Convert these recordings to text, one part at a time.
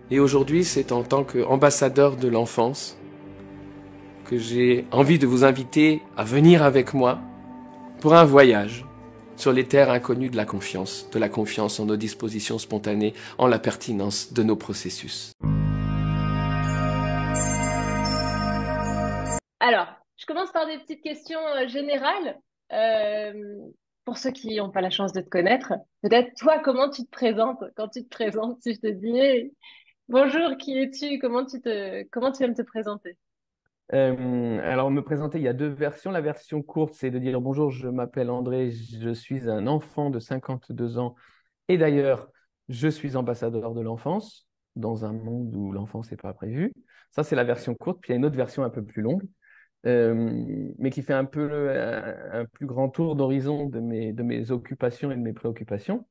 Et aujourd'hui, c'est en tant qu'ambassadeur de l'enfance que j'ai envie de vous inviter à venir avec moi pour un voyage sur les terres inconnues de la confiance en nos dispositions spontanées, en la pertinence de nos processus. Alors, je commence par des petites questions générales. Euh, pour ceux qui n'ont pas la chance de te connaître, peut-être toi, comment tu te présentes? Quand tu te présentes, si je te dis hey, bonjour, qui es-tu? Comment tu aimes te présenter? Alors, me présenter, il y a deux versions. La version courte, c'est de dire bonjour, je m'appelle André, je suis un enfant de 52 ans et d'ailleurs, je suis ambassadeur de l'enfance dans un monde où l'enfance n'est pas prévue. Ça, c'est la version courte. Puis il y a une autre version un peu plus longue, mais qui fait un peu un plus grand tour d'horizon de mes occupations et de mes préoccupations.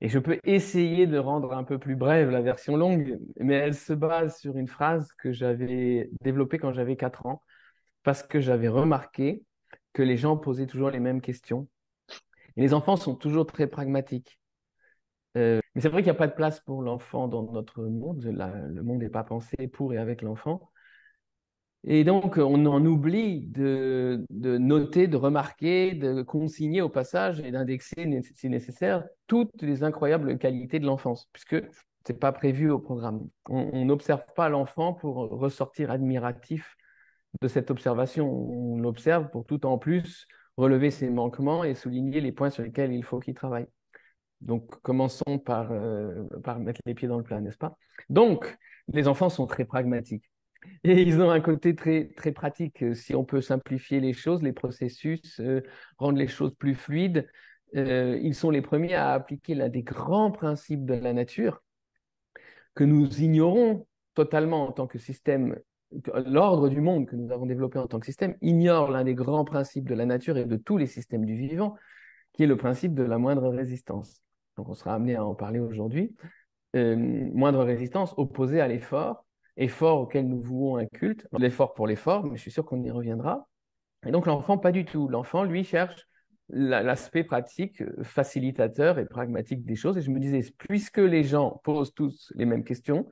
Et je peux essayer de rendre un peu plus brève la version longue, mais elle se base sur une phrase que j'avais développée quand j'avais 4 ans, parce que j'avais remarqué que les gens posaient toujours les mêmes questions. Et les enfants sont toujours très pragmatiques. Mais c'est vrai qu'il n'y a pas de place pour l'enfant dans notre monde. Le monde n'est pas pensé pour et avec l'enfant. Et donc, on en oublie de noter, de remarquer, de consigner au passage et d'indexer, si nécessaire, toutes les incroyables qualités de l'enfance, puisque ce n'est pas prévu au programme. On n'observe pas l'enfant pour ressortir admiratif de cette observation. On l'observe pour tout en plus relever ses manquements et souligner les points sur lesquels il faut qu'il travaille. Donc, commençons par mettre les pieds dans le plat, n'est-ce pas? Donc, les enfants sont très pragmatiques. Et ils ont un côté très, très pratique. Si on peut simplifier les choses, les processus, rendre les choses plus fluides, ils sont les premiers à appliquer l'un des grands principes de la nature que nous ignorons totalement en tant que système. L'ordre du monde que nous avons développé en tant que système ignore l'un des grands principes de la nature et de tous les systèmes du vivant, qui est le principe de la moindre résistance. Donc, on sera amené à en parler aujourd'hui. Moindre résistance opposée à l'effort, effort auquel nous vouons un culte, l'effort pour l'effort, mais je suis sûr qu'on y reviendra. Et donc l'enfant, pas du tout. L'enfant, lui, cherche l'aspect pratique, facilitateur et pragmatique des choses. Et je me disais, puisque les gens posent tous les mêmes questions,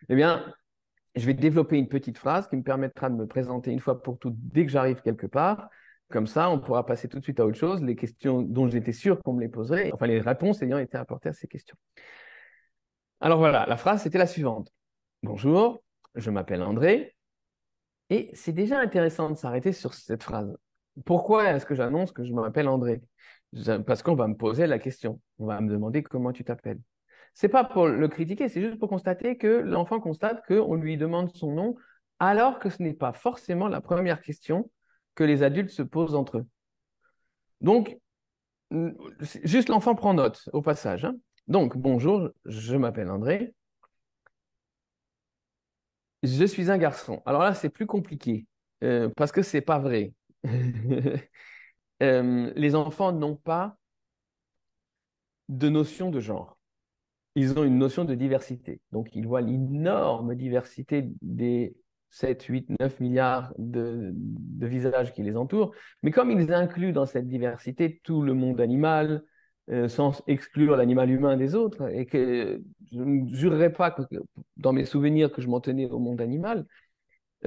eh bien, je vais développer une petite phrase qui me permettra de me présenter une fois pour toutes dès que j'arrive quelque part. Comme ça, on pourra passer tout de suite à autre chose, les questions dont j'étais sûr qu'on me les poserait, enfin les réponses ayant été apportées à ces questions. Alors voilà, la phrase, c'était la suivante. Bonjour, je m'appelle André. Et c'est déjà intéressant de s'arrêter sur cette phrase. Pourquoi est-ce que j'annonce que je m'appelle André? Parce qu'on va me poser la question. On va me demander comment tu t'appelles. C'est pas pour le critiquer, c'est juste pour constater que l'enfant constate qu'on lui demande son nom, alors que ce n'est pas forcément la première question que les adultes se posent entre eux. Donc, juste l'enfant prend note au passage, hein. Donc, bonjour, je m'appelle André. Je suis un garçon. Alors là, c'est plus compliqué parce que c'est pas vrai. Les enfants n'ont pas de notion de genre. Ils ont une notion de diversité. Donc, ils voient l'énorme diversité des 7, 8, 9 milliards de visages qui les entourent. Mais comme ils incluent dans cette diversité tout le monde animal, sans exclure l'animal humain des autres, et que je ne jurerais pas dans mes souvenirs que je m'en tenais au monde animal,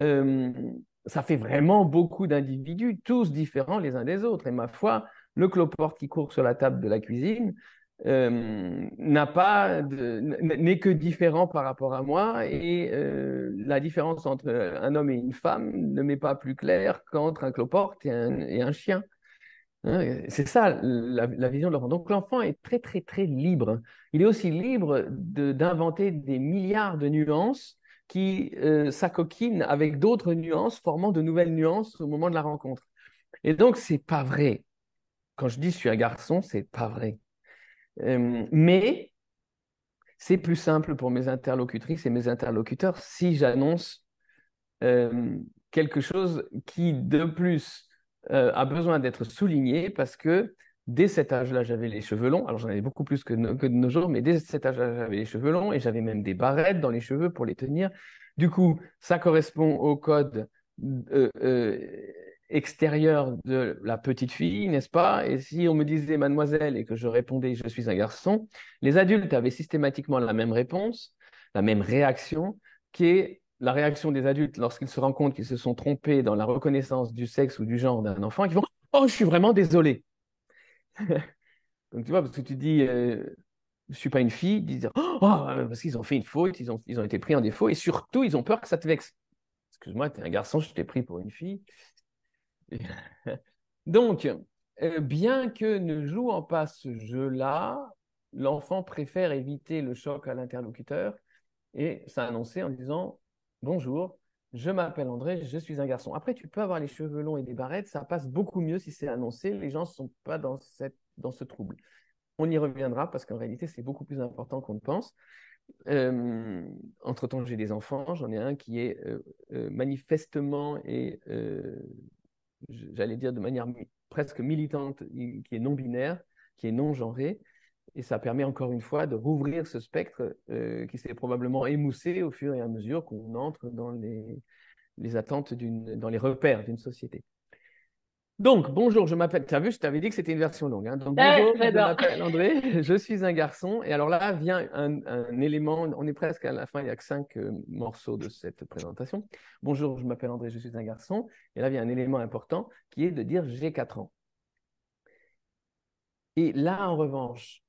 euh, ça fait vraiment beaucoup d'individus, tous différents les uns des autres. Et ma foi, le cloporte qui court sur la table de la cuisine n'est que différent par rapport à moi. Et la différence entre un homme et une femme ne m'est pas plus claire qu'entre un cloporte et un chien. Hein, c'est ça la vision de l'enfant. Donc l'enfant est très, très, très libre. Il est aussi libre d'inventer des milliards de nuances qui s'acoquinent avec d'autres nuances, formant de nouvelles nuances au moment de la rencontre. Et donc, c'est pas vrai. Quand je dis je suis un garçon, c'est pas vrai. Mais c'est plus simple pour mes interlocutrices et mes interlocuteurs si j'annonce euh, quelque chose qui, de plus, a besoin d'être souligné parce que dès cet âge-là, j'avais les cheveux longs. Alors, j'en avais beaucoup plus que de nos jours, mais dès cet âge-là, j'avais les cheveux longs et j'avais même des barrettes dans les cheveux pour les tenir. Du coup, ça correspond au code euh, euh, extérieur de la petite fille, n'est-ce pas? Et si on me disait mademoiselle et que je répondais je suis un garçon, les adultes avaient systématiquement la même réponse. la même réaction, qui est la réaction des adultes lorsqu'ils se rendent compte qu'ils se sont trompés dans la reconnaissance du sexe ou du genre d'un enfant, et qui vont « Oh, je suis vraiment désolé !» Donc, tu vois, parce que tu dis je ne suis pas une fille, ils disent oh, parce qu'ils ont fait une faute, ils ont été pris en défaut, et surtout, ils ont peur que ça te vexe. Excuse-moi, tu es un garçon, je t'ai pris pour une fille. Donc, bien que ne jouant pas ce jeu-là, l'enfant préfère éviter le choc à l'interlocuteur et s'annoncer en disant bonjour, je m'appelle André, je suis un garçon. Après, tu peux avoir les cheveux longs et des barrettes, ça passe beaucoup mieux si c'est annoncé, les gens ne sont pas dans ce trouble. On y reviendra parce qu'en réalité, c'est beaucoup plus important qu'on ne pense. Entre-temps, j'ai des enfants, j'en ai un qui est manifestement et j'allais dire de manière presque militante, qui est non-binaire, qui est non-genré. Et ça permet encore une fois de rouvrir ce spectre qui s'est probablement émoussé au fur et à mesure qu'on entre dans les attentes, dans les repères d'une société. Donc, bonjour, je m'appelle. Tu as vu, je t'avais dit que c'était une version longue. Hein. Donc, bonjour, je m'appelle André, je suis un garçon. Et alors là vient un élément, on est presque à la fin, il n'y a que 5 morceaux de cette présentation. Bonjour, je m'appelle André, je suis un garçon. Et là vient un élément important qui est de dire j'ai 4 ans. Et là, en revanche,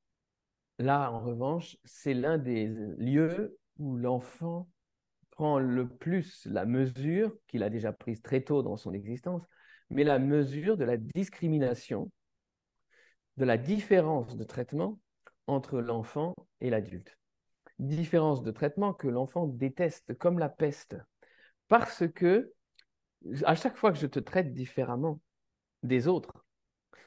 c'est l'un des lieux où l'enfant prend le plus la mesure, qu'il a déjà prise très tôt dans son existence, mais la mesure de la discrimination, de la différence de traitement entre l'enfant et l'adulte. Différence de traitement que l'enfant déteste comme la peste, parce que à chaque fois que je te traite différemment des autres,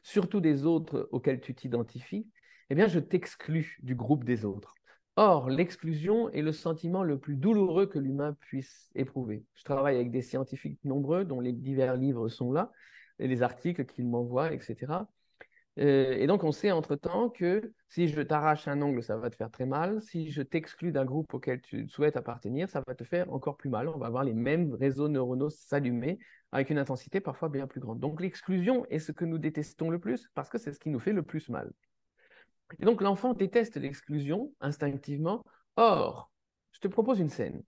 surtout des autres auxquels tu t'identifies, eh bien, je t'exclus du groupe des autres. Or, l'exclusion est le sentiment le plus douloureux que l'humain puisse éprouver. Je travaille avec des scientifiques nombreux, dont les divers livres sont là, et les articles qu'ils m'envoient, etc. Et donc, on sait entre-temps que si je t'arrache un ongle, ça va te faire très mal. Si je t'exclus d'un groupe auquel tu souhaites appartenir, ça va te faire encore plus mal. On va avoir les mêmes réseaux neuronaux s'allumer avec une intensité parfois bien plus grande. Donc, l'exclusion est ce que nous détestons le plus parce que c'est ce qui nous fait le plus mal. Et donc, l'enfant déteste l'exclusion instinctivement. Or, je te propose une scène.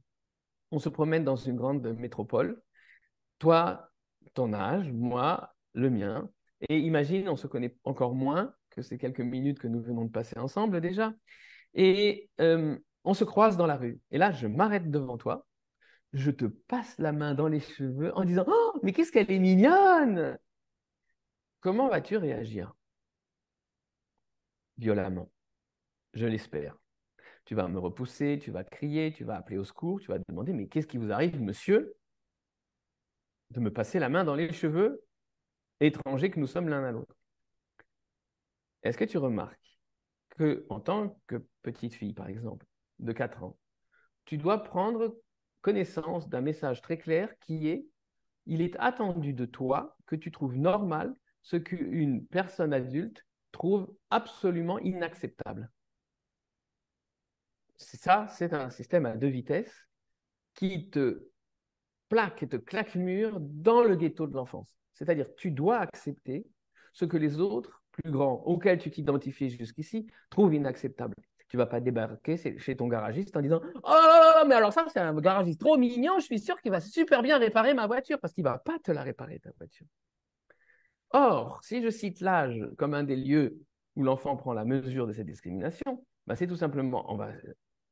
On se promène dans une grande métropole. Toi, ton âge, moi, le mien. Et imagine, on se connaît encore moins que ces quelques minutes que nous venons de passer ensemble déjà. Et on se croise dans la rue. Et là, je m'arrête devant toi. Je te passe la main dans les cheveux en disant « Oh, mais qu'est-ce qu'elle est mignonne !» Comment vas-tu réagir? Violemment, je l'espère. Tu vas me repousser, tu vas crier, tu vas appeler au secours, tu vas te demander « Mais qu'est-ce qui vous arrive, monsieur, de me passer la main dans les cheveux, étrangers que nous sommes l'un à l'autre ?» Est-ce que tu remarques que, en tant que petite fille, par exemple, de 4 ans, tu dois prendre connaissance d'un message très clair qui est « Il est attendu de toi que tu trouves normal ce qu'une personne adulte trouve absolument inacceptable. » Ça, c'est un système à 2 vitesses qui te plaque et te claque mur dans le ghetto de l'enfance. C'est-à-dire, tu dois accepter ce que les autres, plus grands, auxquels tu t'identifies jusqu'ici, trouvent inacceptable. Tu ne vas pas débarquer chez ton garagiste en disant « Oh là là, mais alors ça, c'est un garagiste trop mignon, je suis sûr qu'il va super bien réparer ma voiture, parce qu'il ne va pas te la réparer, ta voiture. » Or, si je cite l'âge comme un des lieux où l'enfant prend la mesure de cette discrimination, bah c'est tout simplement, on va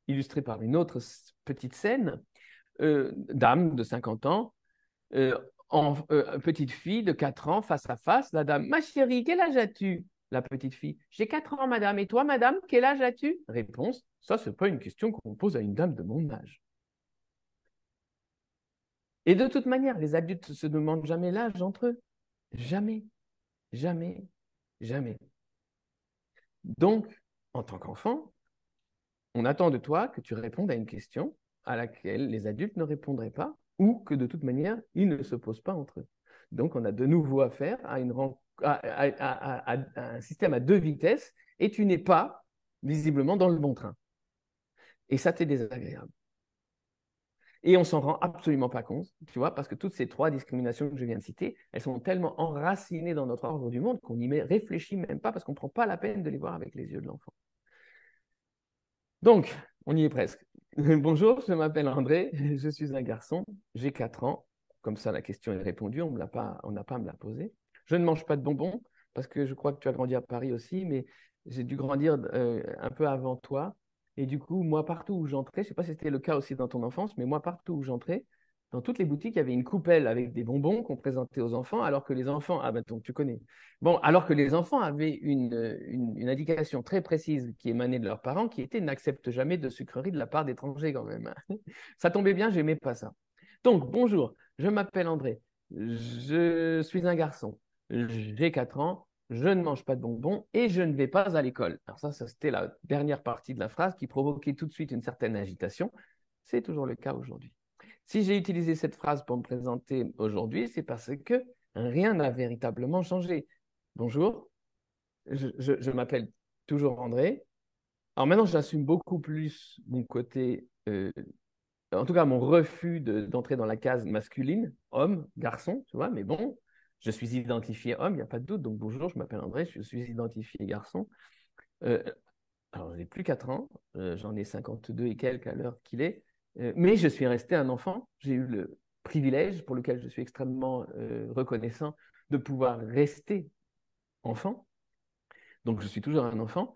illustrer par une autre petite scène, dame de 50 ans, petite fille de 4 ans, face à face, la dame, « Ma chérie, quel âge as-tu » La petite fille, « J'ai 4 ans, madame. Et toi, madame, quel âge as-tu » Réponse, ça, ce n'est pas une question qu'on pose à une dame de mon âge. Et de toute manière, les adultes ne se demandent jamais l'âge entre eux. Jamais, jamais, jamais. Donc, en tant qu'enfant, on attend de toi que tu répondes à une question à laquelle les adultes ne répondraient pas ou que de toute manière, ils ne se posent pas entre eux. Donc, on a de nouveau affaire à un système à 2 vitesses et tu n'es pas visiblement dans le bon train. Et ça, t'est désagréable. Et on s'en rend absolument pas compte, tu vois, parce que toutes ces 3 discriminations que je viens de citer, elles sont tellement enracinées dans notre ordre du monde qu'on n'y réfléchit même pas parce qu'on ne prend pas la peine de les voir avec les yeux de l'enfant. Donc, On y est presque. Bonjour, je m'appelle André, je suis un garçon, j'ai 4 ans. Comme ça, la question est répondue, on n'a pas à me la poser. Je ne mange pas de bonbons parce que je crois que tu as grandi à Paris aussi, mais j'ai dû grandir un peu avant toi. Et du coup, moi, partout où j'entrais, je ne sais pas si c'était le cas aussi dans ton enfance, mais moi, partout où j'entrais, dans toutes les boutiques, il y avait une coupelle avec des bonbons qu'on présentait aux enfants, alors que les enfants, ah ben donc tu connais. Bon, alors que les enfants avaient une indication très précise qui émanait de leurs parents, qui était n'accepte jamais de sucreries de la part d'étrangers quand même. Ça tombait bien, j'aimais pas ça. Donc, bonjour, je m'appelle André, je suis un garçon, j'ai 4 ans, je ne mange pas de bonbons et je ne vais pas à l'école. Alors ça c'était la dernière partie de la phrase qui provoquait tout de suite une certaine agitation. C'est toujours le cas aujourd'hui. Si j'ai utilisé cette phrase pour me présenter aujourd'hui, c'est parce que rien n'a véritablement changé. Bonjour, je m'appelle toujours André. Alors maintenant, j'assume beaucoup plus mon côté, en tout cas mon refus d'entrer dans la case masculine, homme, garçon, tu vois, mais bon, je suis identifié homme, il n'y a pas de doute. Donc bonjour, je m'appelle André, je suis identifié garçon. Euh, alors, j'ai plus 4 ans, j'en ai 52 et quelques à l'heure qu'il est, mais je suis resté un enfant. J'ai eu le privilège, pour lequel je suis extrêmement reconnaissant, de pouvoir rester enfant. Donc, je suis toujours un enfant.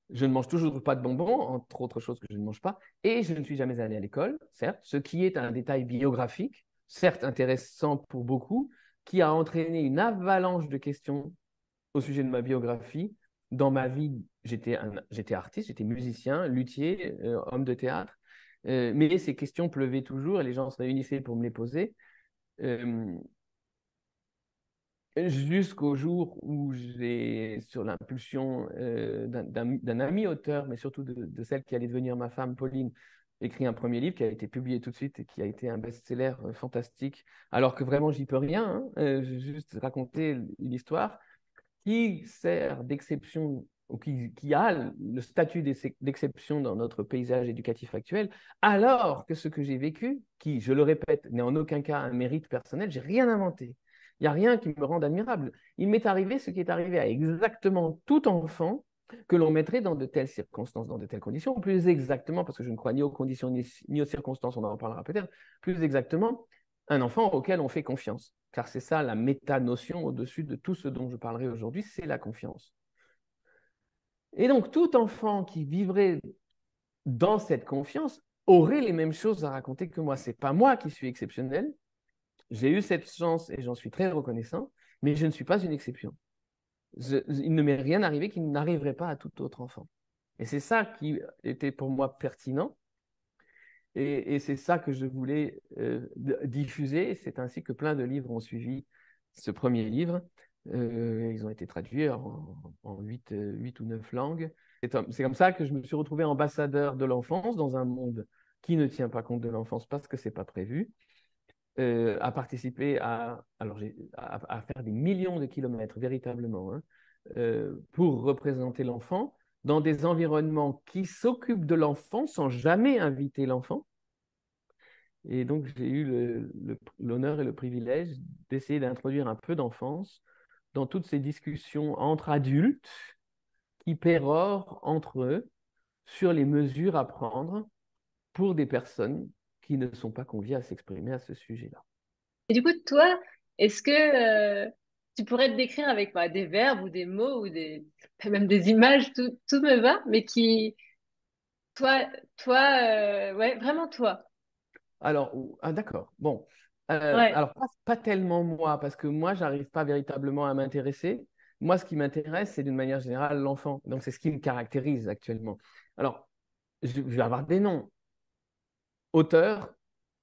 Je ne mange toujours pas de bonbons, entre autres choses que je ne mange pas, et je ne suis jamais allé à l'école, certes, ce qui est un détail biographique, certes intéressant pour beaucoup, qui a entraîné une avalanche de questions au sujet de ma biographie. Dans ma vie, j'étais artiste, j'étais musicien, luthier, homme de théâtre, mais ces questions pleuvaient toujours et les gens se réunissaient pour me les poser. Euh, Jusqu'au jour où j'ai, sur l'impulsion d'un ami auteur, mais surtout de celle qui allait devenir ma femme, Pauline, écrit un premier livre qui a été publié tout de suite et qui a été un best-seller fantastique, alors que vraiment j'y peux rien, hein. J'ai juste raconté une histoire qui sert d'exception ou qui a le statut d'exception dans notre paysage éducatif actuel, alors que ce que j'ai vécu, qui, je le répète, n'est en aucun cas un mérite personnel, j'ai rien inventé. Il n'y a rien qui me rende admirable. Il m'est arrivé ce qui est arrivé à exactement tout enfant que l'on mettrait dans de telles circonstances, dans de telles conditions, ou plus exactement, parce que je ne crois ni aux conditions ni aux circonstances, on en parlera peut-être, plus exactement, un enfant auquel on fait confiance. Car c'est ça la méta-notion au-dessus de tout ce dont je parlerai aujourd'hui, c'est la confiance. Et donc, tout enfant qui vivrait dans cette confiance aurait les mêmes choses à raconter que moi. Ce n'est pas moi qui suis exceptionnel. J'ai eu cette chance et j'en suis très reconnaissant, mais je ne suis pas une exception. Il ne m'est rien arrivé qui n'arriverait pas à tout autre enfant. Et c'est ça qui était pour moi pertinent. Et c'est ça que je voulais diffuser. C'est ainsi que plein de livres ont suivi ce premier livre. Ils ont été traduits en 8 ou 9 langues. C'est comme ça que je me suis retrouvé ambassadeur de l'enfance dans un monde qui ne tient pas compte de l'enfance parce que ce n'est pas prévu, à participer à faire des millions de kilomètres véritablement, hein, pour représenter l'enfant dans des environnements qui s'occupent de l'enfant sans jamais inviter l'enfant. Et donc, j'ai eu l'honneur et le privilège d'essayer d'introduire un peu d'enfance dans toutes ces discussions entre adultes qui pérorent entre eux sur les mesures à prendre pour des personnes qui ne sont pas conviées à s'exprimer à ce sujet-là. Et du coup, toi, est-ce que tu pourrais te décrire avec des verbes ou des mots ou même des images, tout me va, mais toi, ouais, vraiment toi. Alors, d'accord. Bon. Ouais. Alors, pas tellement moi, parce que moi, j'arrive pas véritablement à m'intéresser. Moi, ce qui m'intéresse, c'est d'une manière générale l'enfant. Donc, c'est ce qui me caractérise actuellement. Alors, je vais avoir des noms. Auteur,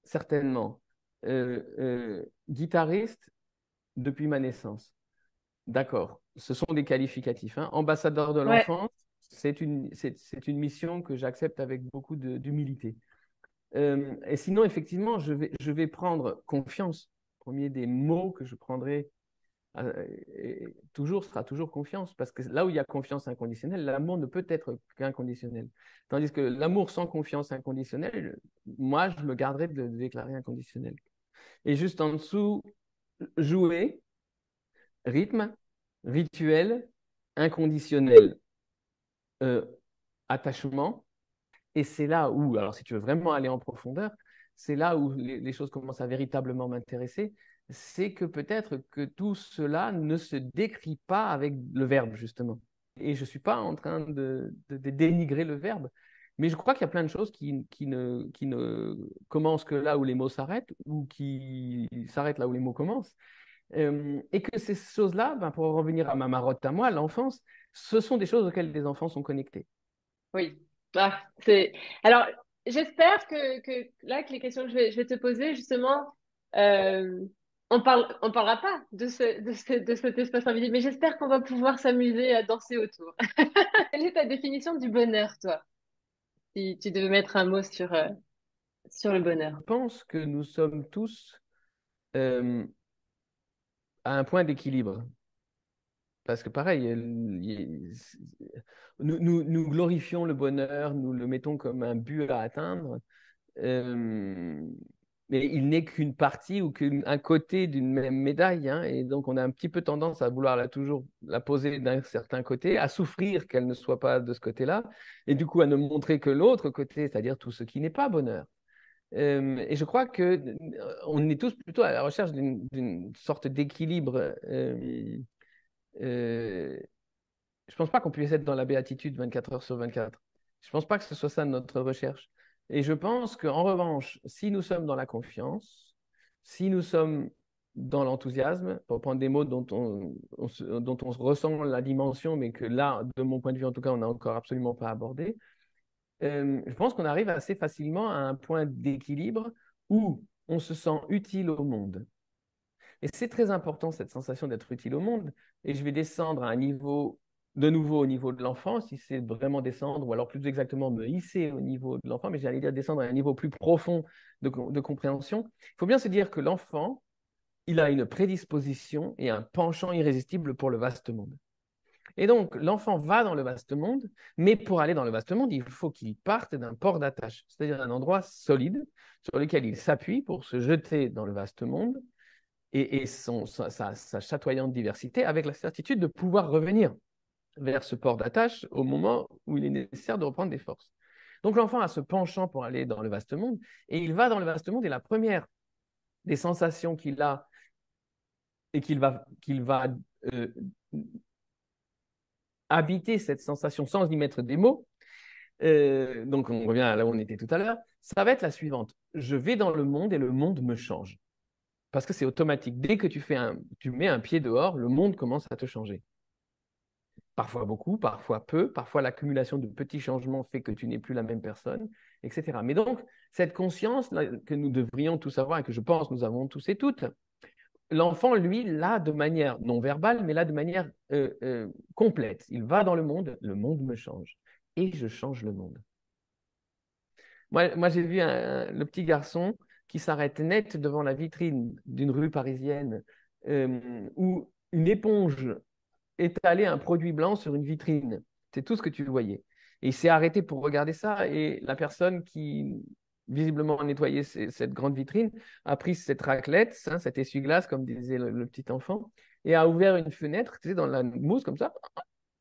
certainement. Guitariste, depuis ma naissance. D'accord. Ce sont des qualificatifs, hein. Ambassadeur de Ouais. l'enfance, c'est une mission que j'accepte avec beaucoup d'humilité. Et sinon, effectivement, je vais prendre confiance. Le premier des mots que je prendrai sera toujours confiance. Parce que là où il y a confiance inconditionnelle, l'amour ne peut être qu'inconditionnel. Tandis que l'amour sans confiance inconditionnelle, moi, je me garderai de le déclarer inconditionnel. Et juste en dessous, jouer, rythme, rituel, inconditionnel, euh, attachement, Et c'est là où, alors si tu veux vraiment aller en profondeur, c'est là où les choses commencent à véritablement m'intéresser, c'est que peut-être que tout cela ne se décrit pas avec le verbe, justement. Et je ne suis pas en train de dénigrer le verbe, mais je crois qu'il y a plein de choses qui ne commencent que là où les mots s'arrêtent ou qui s'arrêtent là où les mots commencent. Et que ces choses-là, ben, pour revenir à ma marotte à moi, l'enfance, ce sont des choses auxquelles les enfants sont connectés. Oui. Ah, c'est... Alors, j'espère que là, que les questions que je vais te poser, justement, euh, on parlera pas de cet espace invisible, mais j'espère qu'on va pouvoir s'amuser à danser autour. Quelle est ta définition du bonheur, toi, si tu devais mettre un mot sur le bonheur? Je pense que nous sommes tous euh, à un point d'équilibre. Parce que pareil, nous glorifions le bonheur, nous le mettons comme un but à atteindre, euh, mais il n'est qu'une partie ou qu'un côté d'une même médaille, hein, et donc on a un petit peu tendance à vouloir toujours la poser d'un certain côté, à souffrir qu'elle ne soit pas de ce côté-là, et du coup à ne montrer que l'autre côté, c'est-à-dire tout ce qui n'est pas bonheur. Et je crois que on est tous plutôt à la recherche d'une sorte d'équilibre. Euh, je pense pas qu'on puisse être dans la béatitude 24 heures sur 24. Je pense pas que ce soit ça notre recherche. Et je pense qu'en revanche, si nous sommes dans la confiance, si nous sommes dans l'enthousiasme, pour prendre des mots dont on ressent la dimension, mais que là, de mon point de vue en tout cas, on n'a encore absolument pas abordé, je pense qu'on arrive assez facilement à un point d'équilibre où on se sent utile au monde. Et c'est très important, cette sensation d'être utile au monde. Et je vais descendre à un niveau, de nouveau au niveau de l'enfant, si c'est vraiment descendre, ou alors plus exactement me hisser au niveau de l'enfant, mais j'allais dire descendre à un niveau plus profond de compréhension. Il faut bien se dire que l'enfant, il a une prédisposition et un penchant irrésistible pour le vaste monde. Et donc, l'enfant va dans le vaste monde, mais pour aller dans le vaste monde, il faut qu'il parte d'un port d'attache, c'est-à-dire un endroit solide sur lequel il s'appuie pour se jeter dans le vaste monde et sa chatoyante diversité avec la certitude de pouvoir revenir vers ce port d'attache au moment où il est nécessaire de reprendre des forces. Donc l'enfant a ce penchant pour aller dans le vaste monde et il va dans le vaste monde et la première des sensations qu'il a et qu'il va euh, habiter cette sensation sans y mettre des mots, donc on revient à là où on était tout à l'heure, ça va être la suivante. Je vais dans le monde et le monde me change. Parce que c'est automatique. Dès que tu mets un pied dehors, le monde commence à te changer. Parfois beaucoup, parfois peu, parfois l'accumulation de petits changements fait que tu n'es plus la même personne, etc. Mais donc, cette conscience là, que nous devrions tous avoir et que je pense nous avons tous et toutes, l'enfant, lui, l'a de manière non verbale, mais là de manière complète. Il va dans le monde me change. Et je change le monde. Moi j'ai vu le petit garçon qui s'arrête net devant la vitrine d'une rue parisienne où une éponge étalait un produit blanc sur une vitrine. C'est tout ce que tu voyais. Et il s'est arrêté pour regarder ça et la personne qui visiblement nettoyait cette grande vitrine a pris cette raclette, hein, cet essuie-glace, comme disait le petit enfant, et a ouvert une fenêtre, tu sais, dans la mousse comme ça,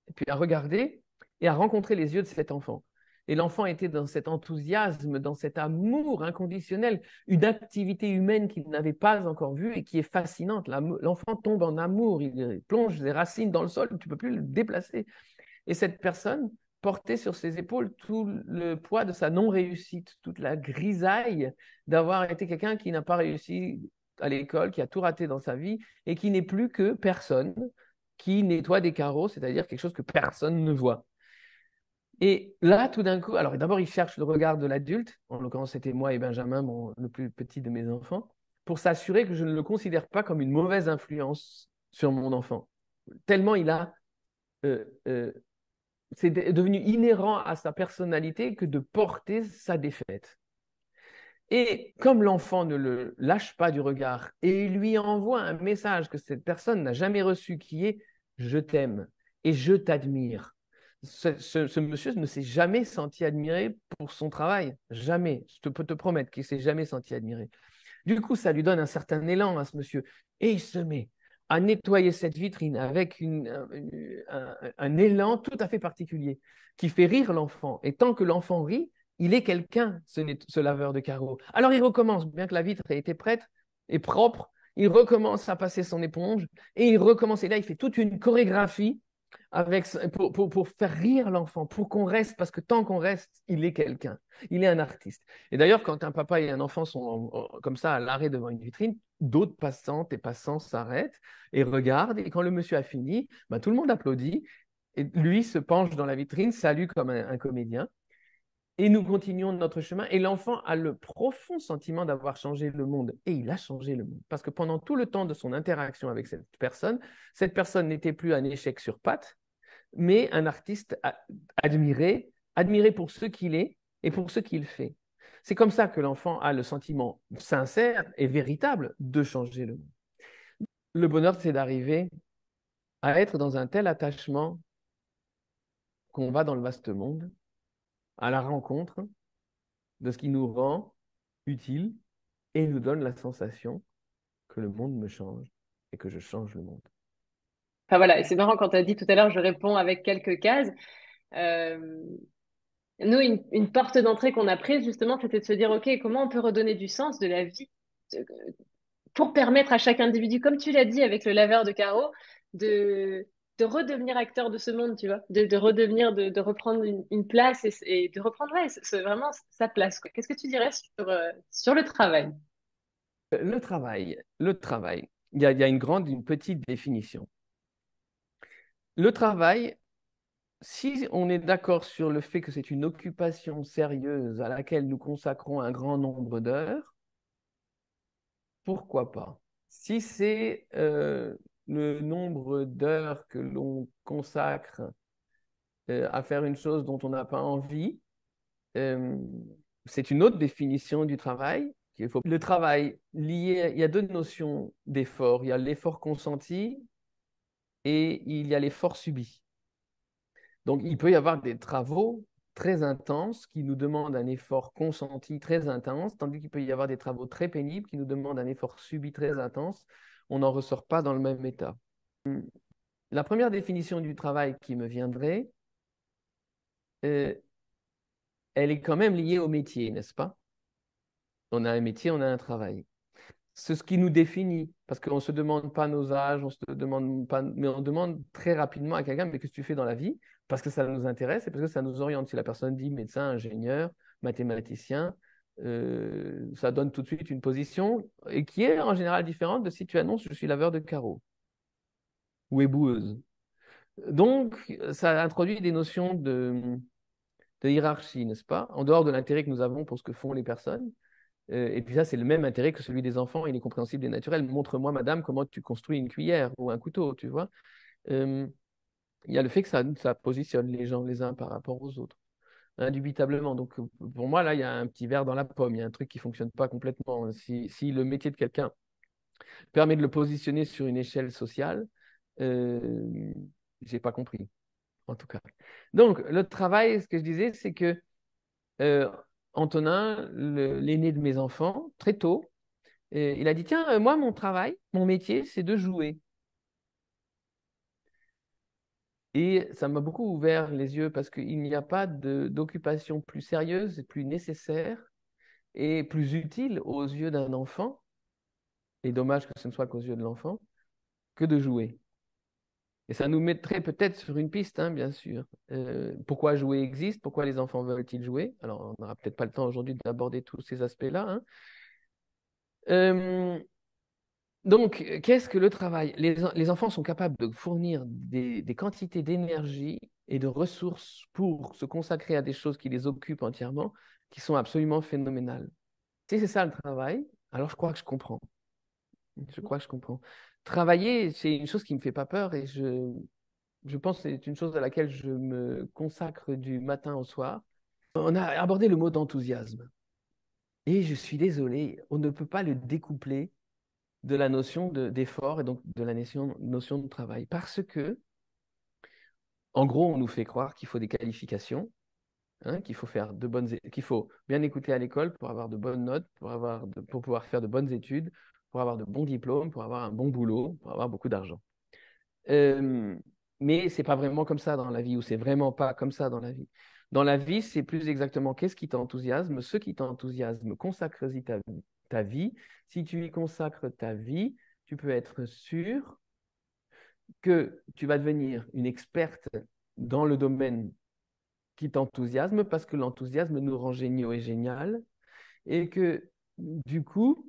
et puis a regardé et a rencontré les yeux de cet enfant. Et l'enfant était dans cet enthousiasme, dans cet amour inconditionnel, une activité humaine qu'il n'avait pas encore vue et qui est fascinante. L'enfant tombe en amour, il plonge ses racines dans le sol, tu ne peux plus le déplacer. Et cette personne portait sur ses épaules tout le poids de sa non-réussite, toute la grisaille d'avoir été quelqu'un qui n'a pas réussi à l'école, qui a tout raté dans sa vie et qui n'est plus que personne, qui nettoie des carreaux, c'est-à-dire quelque chose que personne ne voit. Et là, tout d'un coup, alors d'abord, il cherche le regard de l'adulte, en l'occurrence, c'était moi et Benjamin, le plus petit de mes enfants, pour s'assurer que je ne le considère pas comme une mauvaise influence sur mon enfant. Tellement euh, euh, c'est devenu inhérent à sa personnalité que de porter sa défaite. Et comme l'enfant ne le lâche pas du regard et lui envoie un message que cette personne n'a jamais reçu, qui est « je t'aime et je t'admire ». Ce monsieur ne s'est jamais senti admiré pour son travail, jamais. Je peux te promettre qu'il ne s'est jamais senti admiré. Du coup, ça lui donne un certain élan à ce monsieur. Et il se met à nettoyer cette vitrine avec un élan tout à fait particulier qui fait rire l'enfant. Et tant que l'enfant rit, Il est quelqu'un, ce laveur de carreaux. Alors il recommence, bien que la vitre ait été prête et propre, il recommence à passer son éponge et il recommence. Et là, il fait toute une chorégraphie pour faire rire l'enfant, pour qu'on reste, parce que tant qu'on reste, il est quelqu'un, il est un artiste. Et d'ailleurs, quand un papa et un enfant sont comme ça à l'arrêt devant une vitrine, d'autres passantes et passants s'arrêtent et regardent. Et quand le monsieur a fini, bah, tout le monde applaudit. Et lui se penche dans la vitrine, salue comme un comédien. Et nous continuons notre chemin. Et l'enfant a le profond sentiment d'avoir changé le monde. Et il a changé le monde. Parce que pendant tout le temps de son interaction avec cette personne n'était plus un échec sur pattes, mais un artiste admiré, admiré pour ce qu'il est et pour ce qu'il fait. C'est comme ça que l'enfant a le sentiment sincère et véritable de changer le monde. Le bonheur, c'est d'arriver à être dans un tel attachement qu'on va dans le vaste monde, à la rencontre de ce qui nous rend utile et nous donne la sensation que le monde me change et que je change le monde. Enfin voilà, et c'est marrant quand tu as dit tout à l'heure, je réponds avec quelques cases. Euh, Nous, une porte d'entrée qu'on a prise, justement, c'était de se dire, OK, comment on peut redonner du sens de la vie de- pour permettre à chaque individu, comme tu l'as dit avec le laveur de carreaux, de, de redevenir acteur de ce monde, tu vois, de redevenir, de reprendre une place et de reprendre ouais, vraiment sa place, quoi. Qu'est-ce que tu dirais sur le travail? Le travail, il y a une petite définition. Le travail, si on est d'accord sur le fait que c'est une occupation sérieuse à laquelle nous consacrons un grand nombre d'heures, pourquoi pas? Si c'est le nombre d'heures que l'on consacre à faire une chose dont on n'a pas envie, euh, c'est une autre définition du travail. Le travail lié, il y a deux notions d'effort. Il y a l'effort consenti et il y a l'effort subi. Donc, il peut y avoir des travaux très intenses qui nous demandent un effort consenti très intense, tandis qu'il peut y avoir des travaux très pénibles qui nous demandent un effort subi très intense. On n'en ressort pas dans le même état. La première définition du travail qui me viendrait, euh, elle est quand même liée au métier, n'est-ce pas? On a un métier, on a un travail. C'est ce qui nous définit, parce qu'on ne se demande pas nos âges, on se demande pas, mais on demande très rapidement à quelqu'un, mais qu'est-ce que tu fais dans la vie? Parce que ça nous intéresse et parce que ça nous oriente. Si la personne dit médecin, ingénieur, mathématicien, ça donne tout de suite une position et qui est en général différente de si tu annonces je suis laveur de carreaux ou éboueuse. Donc, ça introduit des notions de hiérarchie, n'est-ce pas? En dehors de l'intérêt que nous avons pour ce que font les personnes. Et puis ça, c'est le même intérêt que celui des enfants, il est compréhensible et naturel. Montre-moi, madame, comment tu construis une cuillère ou un couteau, tu vois. Euh, il y a le fait que ça positionne les gens les uns par rapport aux autres, indubitablement. Donc, pour moi, là, il y a un petit verre dans la pomme, il y a un truc qui ne fonctionne pas complètement. Si le métier de quelqu'un permet de le positionner sur une échelle sociale, euh, j'ai pas compris, en tout cas. Donc, le travail, ce que je disais, c'est que euh, Antonin, l'aîné de mes enfants, très tôt, il a dit, tiens, moi, mon travail, mon métier, c'est de jouer. Et ça m'a beaucoup ouvert les yeux parce qu'il n'y a pas d'occupation plus sérieuse et plus nécessaire et plus utile aux yeux d'un enfant, et dommage que ce ne soit qu'aux yeux de l'enfant, que de jouer. Et ça nous mettrait peut-être sur une piste, hein, bien sûr. Pourquoi jouer existe? Pourquoi les enfants veulent-ils jouer? Alors, on n'aura peut-être pas le temps aujourd'hui d'aborder tous ces aspects-là, hein. Euh, Donc, qu'est-ce que le travail? Les enfants sont capables de fournir des quantités d'énergie et de ressources pour se consacrer à des choses qui les occupent entièrement, qui sont absolument phénoménales. Si c'est ça le travail, alors je crois que je comprends. Je crois que je comprends. Travailler, c'est une chose qui ne me fait pas peur et je pense que c'est une chose à laquelle je me consacre du matin au soir. On a abordé le mot d'enthousiasme. Et je suis désolé, on ne peut pas le découpler de la notion d'effort et donc de la notion de travail. Parce que, en gros, on nous fait croire qu'il faut des qualifications, hein, qu'il faut bien écouter à l'école pour avoir de bonnes notes, pour pouvoir faire de bonnes études, pour avoir de bons diplômes, pour avoir un bon boulot, pour avoir beaucoup d'argent. Mais c'est pas vraiment comme ça dans la vie, ou c'est vraiment pas comme ça dans la vie. Dans la vie, c'est plus exactement qu'est-ce qui t'enthousiasme. Ce qui t'enthousiasme, consacre-y ta vie. Si tu y consacres ta vie, tu peux être sûr que tu vas devenir une experte dans le domaine qui t'enthousiasme parce que l'enthousiasme nous rend géniaux et génial. Et que du coup,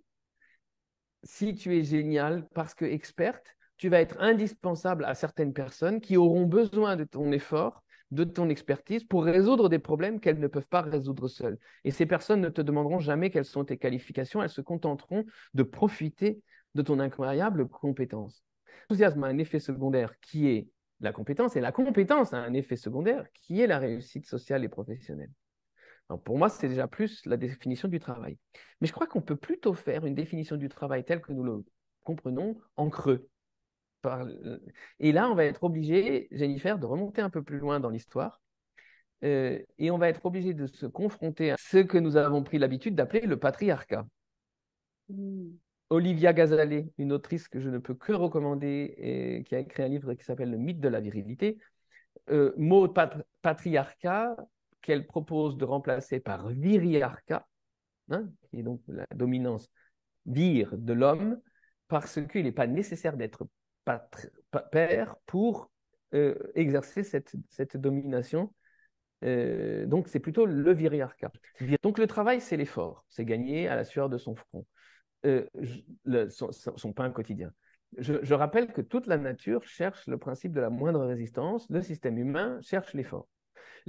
si tu es génial parce que experte, tu vas être indispensable à certaines personnes qui auront besoin de ton effort, de ton expertise pour résoudre des problèmes qu'elles ne peuvent pas résoudre seules. Et ces personnes ne te demanderont jamais quelles sont tes qualifications, elles se contenteront de profiter de ton incroyable compétence. L'enthousiasme a un effet secondaire qui est la compétence, et la compétence a un effet secondaire qui est la réussite sociale et professionnelle. Alors pour moi, c'est déjà plus la définition du travail. Mais je crois qu'on peut plutôt faire une définition du travail telle que nous le comprenons en creux. Et là, on va être obligé, Jennifer, de remonter un peu plus loin dans l'histoire. Et on va être obligé de se confronter à ce que nous avons pris l'habitude d'appeler le patriarcat. Mm. Olivia Gazalet, une autrice que je ne peux que recommander et qui a écrit un livre qui s'appelle Le mythe de la virilité, mot patriarcat qu'elle propose de remplacer par viriarcat, hein, qui est donc la dominance vir de l'homme, parce qu'il n'est pas nécessaire d'être père pour exercer cette domination. Donc, c'est plutôt le viriarcat. Donc, le travail, c'est l'effort, c'est gagner à la sueur de son front, son pain quotidien. Je rappelle que toute la nature cherche le principe de la moindre résistance, le système humain cherche l'effort.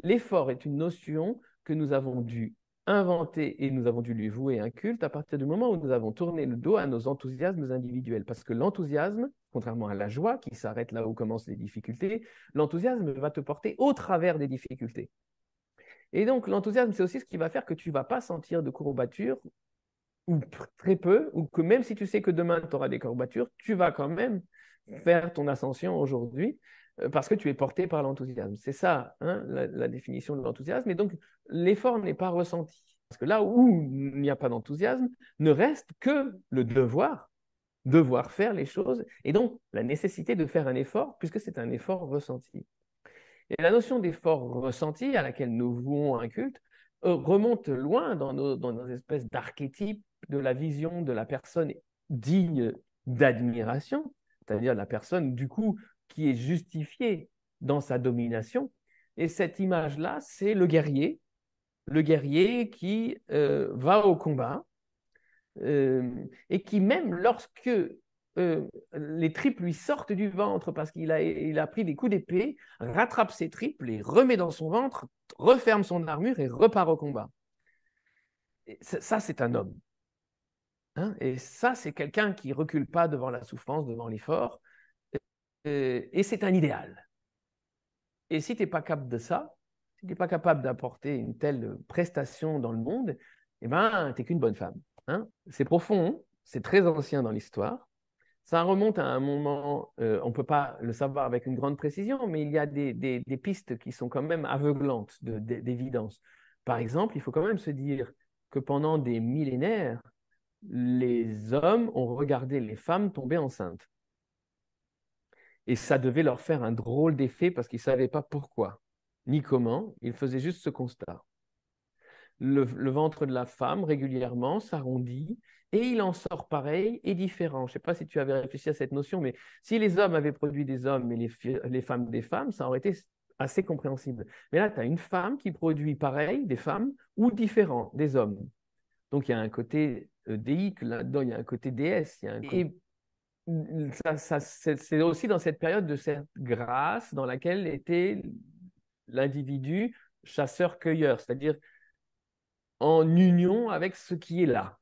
L'effort est une notion que nous avons dû inventer et nous avons dû lui vouer un culte à partir du moment où nous avons tourné le dos à nos enthousiasmes individuels. Parce que l'enthousiasme, contrairement à la joie qui s'arrête là où commencent les difficultés, l'enthousiasme va te porter au travers des difficultés. Et donc l'enthousiasme, c'est aussi ce qui va faire que tu ne vas pas sentir de courbatures ou très peu, ou que même si tu sais que demain tu auras des courbatures, tu vas quand même faire ton ascension aujourd'hui parce que tu es porté par l'enthousiasme. C'est ça, hein, la définition de l'enthousiasme. Et donc, l'effort n'est pas ressenti. Parce que là où il n'y a pas d'enthousiasme, ne reste que le devoir faire les choses, et donc la nécessité de faire un effort, puisque c'est un effort ressenti. Et la notion d'effort ressenti à laquelle nous vouons un culte remonte loin dans nos espèces d'archétypes de la vision de la personne digne d'admiration, c'est-à-dire la personne, du coup, qui est justifiée dans sa domination. Et cette image-là, c'est le guerrier qui va au combat et qui, même lorsque les tripes lui sortent du ventre parce qu'il a pris des coups d'épée, rattrape ses tripes, les remet dans son ventre, referme son armure et repart au combat. Et ça, c'est un homme. Hein, et ça, c'est quelqu'un qui ne recule pas devant la souffrance, devant l'effort. Et c'est un idéal. Et si tu n'es pas capable de ça, si tu n'es pas capable d'apporter une telle prestation dans le monde, eh ben, tu n'es qu'une bonne femme. Hein. C'est profond, c'est très ancien dans l'histoire. Ça remonte à un moment, on ne peut pas le savoir avec une grande précision, mais il y a des pistes qui sont quand même aveuglantes d'évidence. Par exemple, il faut quand même se dire que pendant des millénaires, les hommes ont regardé les femmes tomber enceintes. Et ça devait leur faire un drôle d'effet parce qu'ils ne savaient pas pourquoi, ni comment. Ils faisaient juste ce constat. Le ventre de la femme, régulièrement, s'arrondit et il en sort pareil et différent. Je ne sais pas si tu avais réfléchi à cette notion, mais si les hommes avaient produit des hommes et les femmes des femmes, ça aurait été assez compréhensible. Mais là, tu as une femme qui produit pareil des femmes ou différent des hommes. Donc, il y a un côté déique là-dedans, il y a un côté déesse. Et c'est aussi dans cette période de cette grâce dans laquelle était l'individu chasseur-cueilleur, c'est-à-dire en union avec ce qui est là.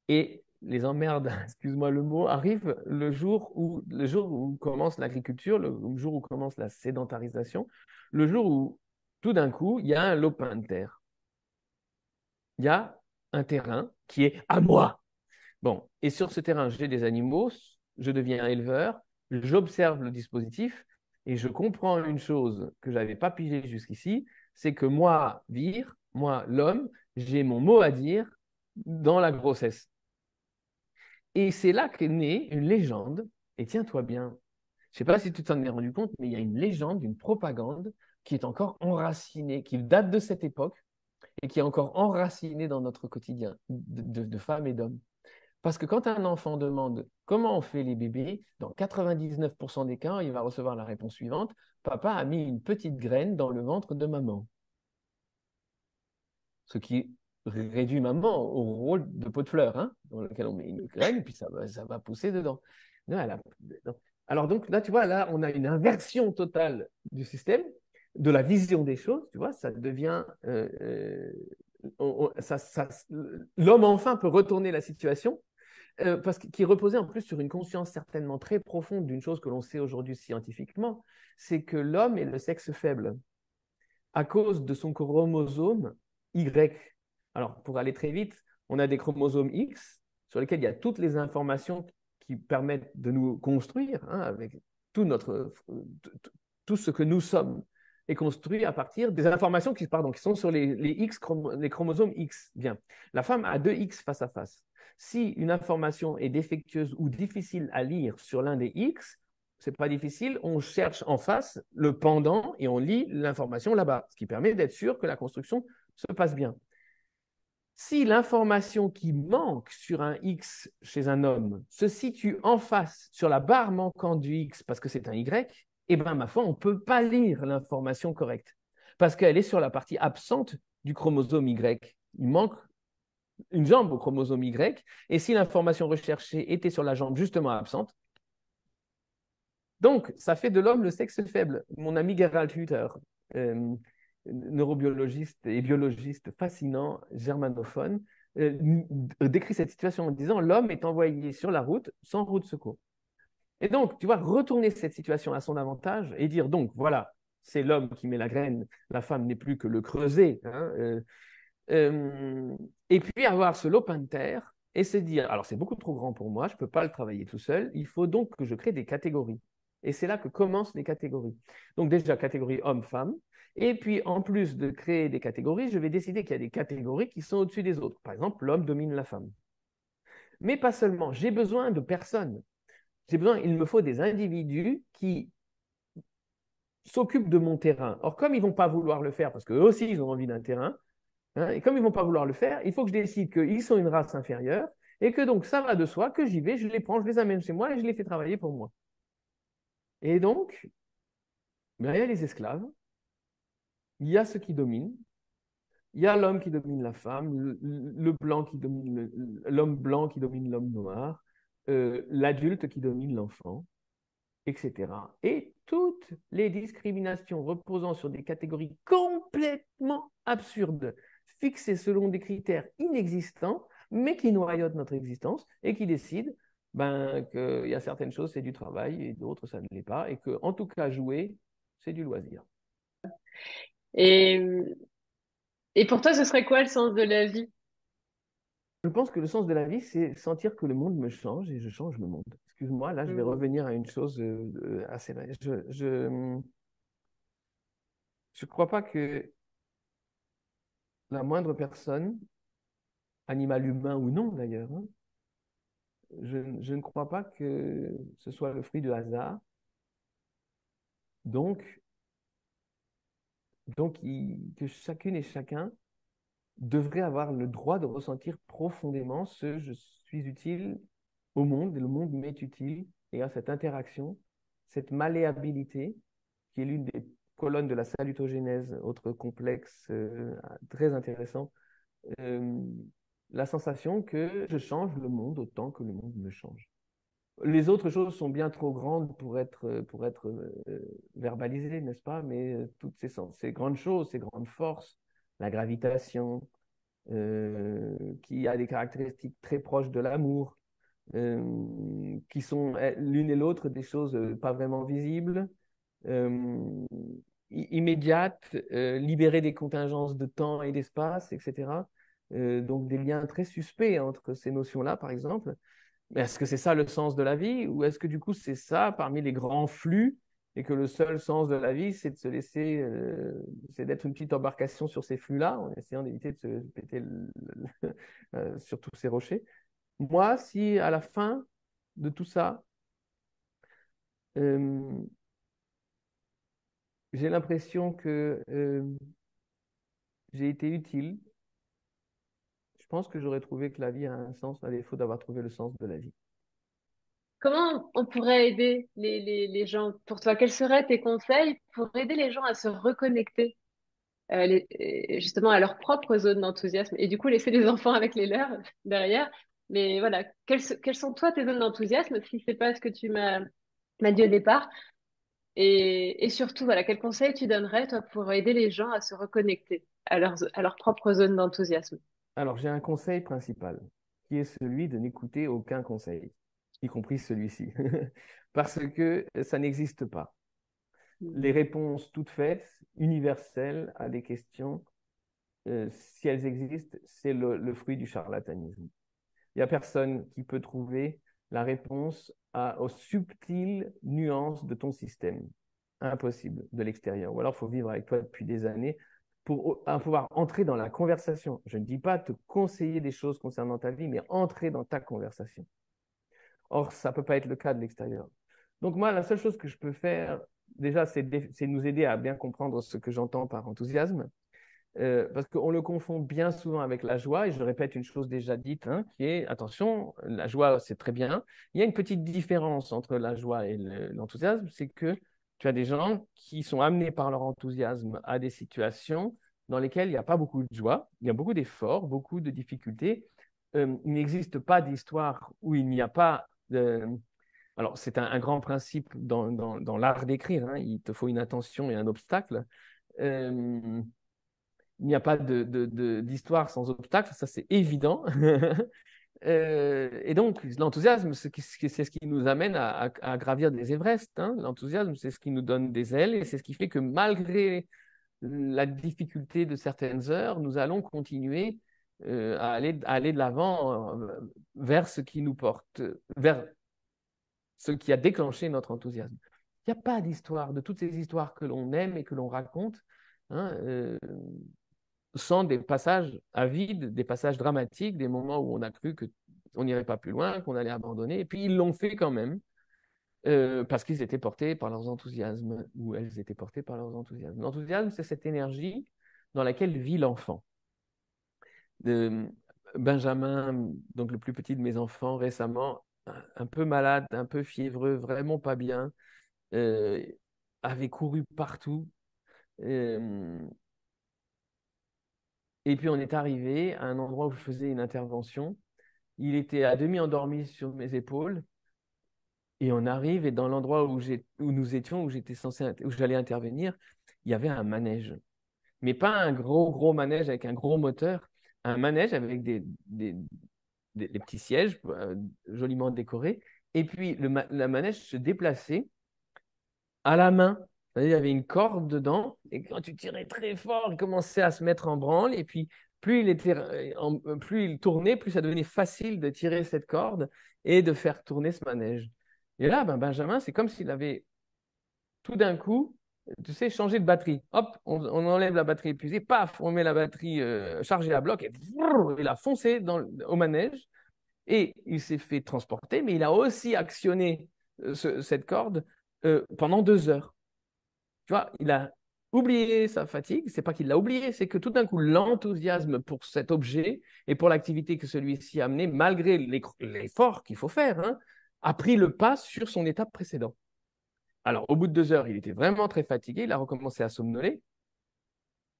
Et les emmerdes, excuse-moi le mot, arrivent le jour où commence l'agriculture, le jour où commence la sédentarisation, le jour où tout d'un coup, il y a un lopin de terre. Il y a un terrain qui est à moi. Bon, et sur ce terrain, j'ai des animaux, je deviens éleveur, j'observe le dispositif et je comprends une chose que je n'avais pas pigée jusqu'ici, c'est que moi, moi, l'homme, j'ai mon mot à dire dans la grossesse. Et c'est là qu'est née une légende, et tiens-toi bien, je ne sais pas si tu t'en es rendu compte, mais il y a une légende, une propagande qui est encore enraciné, qui date de cette époque et qui est encore enraciné dans notre quotidien de femmes et d'hommes. Parce que quand un enfant demande comment on fait les bébés, dans 99% des cas, il va recevoir la réponse suivante: papa a mis une petite graine dans le ventre de maman. Ce qui réduit maman au rôle de pot de fleurs, hein, dans lequel on met une graine et puis ça va pousser dedans. Non, alors donc là, tu vois, là, on a une inversion totale du système, de la vision des choses, tu vois, ça devient... l'homme enfin peut retourner la situation, parce qu'il reposait en plus sur une conscience certainement très profonde d'une chose que l'on sait aujourd'hui scientifiquement, c'est que l'homme est le sexe faible à cause de son chromosome Y. Alors, pour aller très vite, on a des chromosomes X sur lesquels il y a toutes les informations qui permettent de nous construire, hein, avec tout ce que nous sommes est construit à partir des informations qui sont sur les chromosomes X. Bien. La femme a deux X face à face. Si une information est défectueuse ou difficile à lire sur l'un des X, c'est pas difficile, on cherche en face le pendant et on lit l'information là-bas, ce qui permet d'être sûr que la construction se passe bien. Si l'information qui manque sur un X chez un homme se situe en face sur la barre manquante du X parce que c'est un Y, eh bien, ma foi, on ne peut pas lire l'information correcte parce qu'elle est sur la partie absente du chromosome Y. Il manque une jambe au chromosome Y, et si l'information recherchée était sur la jambe justement absente, donc ça fait de l'homme le sexe faible. Mon ami Gerald Hüther, neurobiologiste et biologiste fascinant, germanophone, décrit cette situation en disant: l'homme est envoyé sur la route sans roue de secours. Et donc, tu vois, retourner cette situation à son avantage et dire donc, voilà, c'est l'homme qui met la graine, la femme n'est plus que le creuset, hein, et puis avoir ce lopin de terre et se dire, alors c'est beaucoup trop grand pour moi, je ne peux pas le travailler tout seul, il faut donc que je crée des catégories. Et c'est là que commencent les catégories. Donc déjà, catégorie homme-femme. Et puis, en plus de créer des catégories, je vais décider qu'il y a des catégories qui sont au-dessus des autres. Par exemple, l'homme domine la femme. Mais pas seulement, j'ai besoin de personnes. Il me faut des individus qui s'occupent de mon terrain. Or, comme ils ne vont pas vouloir le faire, parce qu'eux aussi, ils ont envie d'un terrain, hein, et comme ils ne vont pas vouloir le faire, il faut que je décide qu'ils sont une race inférieure et que donc ça va de soi, que j'y vais, je les prends, je les amène chez moi et je les fais travailler pour moi. Et donc, ben, il y a les esclaves, il y a ceux qui dominent, il y a l'homme qui domine la femme, le blanc qui domine l'homme blanc qui domine l'homme noir, l'adulte qui domine l'enfant, etc. Et toutes les discriminations reposant sur des catégories complètement absurdes, fixées selon des critères inexistants, mais qui noyautent notre existence et qui décident qu'il y a certaines choses, c'est du travail et d'autres, ça ne l'est pas, et que, en tout cas, jouer, c'est du loisir. Et, et pour toi, ce serait quoi le sens de la vie? Je pense que le sens de la vie, c'est sentir que le monde me change et je change le monde. Excuse-moi, là, je vais revenir à une chose assez... Je crois pas que la moindre personne, animal humain ou non d'ailleurs, hein, je ne crois pas que ce soit le fruit de hasard. Donc, que chacune et chacun devrait avoir le droit de ressentir profondément ce je suis utile au monde et le monde m'est utile, et à cette interaction, cette malléabilité qui est l'une des colonnes de la salutogénèse, autre complexe très intéressant, la sensation que je change le monde autant que le monde me change. Les autres choses sont bien trop grandes pour être verbalisées, n'est-ce pas? Mais toutes ces grandes choses, ces grandes forces, la gravitation, qui a des caractéristiques très proches de l'amour, qui sont l'une et l'autre des choses pas vraiment visibles, immédiates, libérées des contingences de temps et d'espace, etc. Donc des liens très suspects entre ces notions-là, par exemple. Est-ce que c'est ça le sens de la vie, ou est-ce que du coup c'est ça parmi les grands flux et que le seul sens de la vie c'est de se laisser, c'est d'être une petite embarcation sur ces flux-là en essayant d'éviter de se péter sur tous ces rochers. Moi, si à la fin de tout ça, j'ai l'impression que j'ai été utile. Je pense que j'aurais trouvé que la vie a un sens à défaut d'avoir trouvé le sens de la vie. Comment on pourrait aider les gens pour toi? Quels seraient tes conseils pour aider les gens à se reconnecter justement à leur propre zone d'enthousiasme et du coup laisser les enfants avec les leurs derrière? Mais voilà, quelles sont toi tes zones d'enthousiasme si c'est pas ce que tu m'as dit au départ? Et surtout, voilà, quels conseils tu donnerais toi pour aider les gens à se reconnecter à leur propre zone d'enthousiasme? Alors, j'ai un conseil principal, qui est celui de n'écouter aucun conseil, y compris celui-ci, parce que ça n'existe pas. Les réponses toutes faites, universelles à des questions, si elles existent, c'est le fruit du charlatanisme. Il n'y a personne qui peut trouver la réponse aux subtiles nuances de ton système. Impossible de l'extérieur. Ou alors, il faut vivre avec toi depuis des années pour pouvoir entrer dans la conversation. Je ne dis pas te conseiller des choses concernant ta vie, mais entrer dans ta conversation. Or, ça ne peut pas être le cas de l'extérieur. Donc, moi, la seule chose que je peux faire, déjà, c'est nous aider à bien comprendre ce que j'entends par enthousiasme. Parce qu'on le confond bien souvent avec la joie, et je répète une chose déjà dite, hein, qui est, attention, la joie, c'est très bien. Il y a une petite différence entre la joie et l'enthousiasme, c'est que tu as des gens qui sont amenés par leur enthousiasme à des situations dans lesquelles il n'y a pas beaucoup de joie, il y a beaucoup d'efforts, beaucoup de difficultés. Il n'existe pas d'histoire où il n'y a pas de... Alors, c'est un grand principe dans l'art d'écrire, hein, il te faut une intention et un obstacle. Euh, il n'y a pas d'histoire sans obstacle, ça c'est évident. Et donc, l'enthousiasme, c'est ce qui nous amène à gravir des Everest, hein. L'enthousiasme, c'est ce qui nous donne des ailes et c'est ce qui fait que malgré la difficulté de certaines heures, nous allons continuer à aller de l'avant vers ce qui nous porte, vers ce qui a déclenché notre enthousiasme. Il n'y a pas d'histoire, de toutes ces histoires que l'on aime et que l'on raconte, hein, sans des passages avides, des passages dramatiques, des moments où on a cru qu'on n'irait pas plus loin, qu'on allait abandonner. Et puis ils l'ont fait quand même, parce qu'ils étaient portés par leurs enthousiasmes, ou elles étaient portées par leurs enthousiasmes. L'enthousiasme, c'est cette énergie dans laquelle vit l'enfant. Benjamin, donc le plus petit de mes enfants, récemment, un peu malade, un peu fiévreux, vraiment pas bien, euh, avait couru partout. Euh, Et puis on est arrivé à un endroit où je faisais une intervention. Il était à demi endormi sur mes épaules. Et on arrive et dans l'endroit où nous étions, où j'allais intervenir, il y avait un manège. Mais pas un gros manège avec un gros moteur. Un manège avec des petits sièges joliment décorés. Et puis la manège se déplaçait à la main. C'est-à-dire, il y avait une corde dedans, et quand tu tirais très fort, il commençait à se mettre en branle, et puis plus il tournait, plus ça devenait facile de tirer cette corde et de faire tourner ce manège. Et là, ben, Benjamin, c'est comme s'il avait tout d'un coup, tu sais, changé de batterie. Hop, on enlève la batterie épuisée, paf, on met la batterie chargée à bloc, et il a foncé au manège, et il s'est fait transporter, mais il a aussi actionné cette corde pendant 2 heures. Tu vois, il a oublié sa fatigue. C'est pas qu'il l'a oublié, c'est que tout d'un coup, l'enthousiasme pour cet objet et pour l'activité que celui-ci a amené, malgré l'effort qu'il faut faire, hein, a pris le pas sur son étape précédente. Alors, au bout de 2 heures, il était vraiment très fatigué. Il a recommencé à somnoler.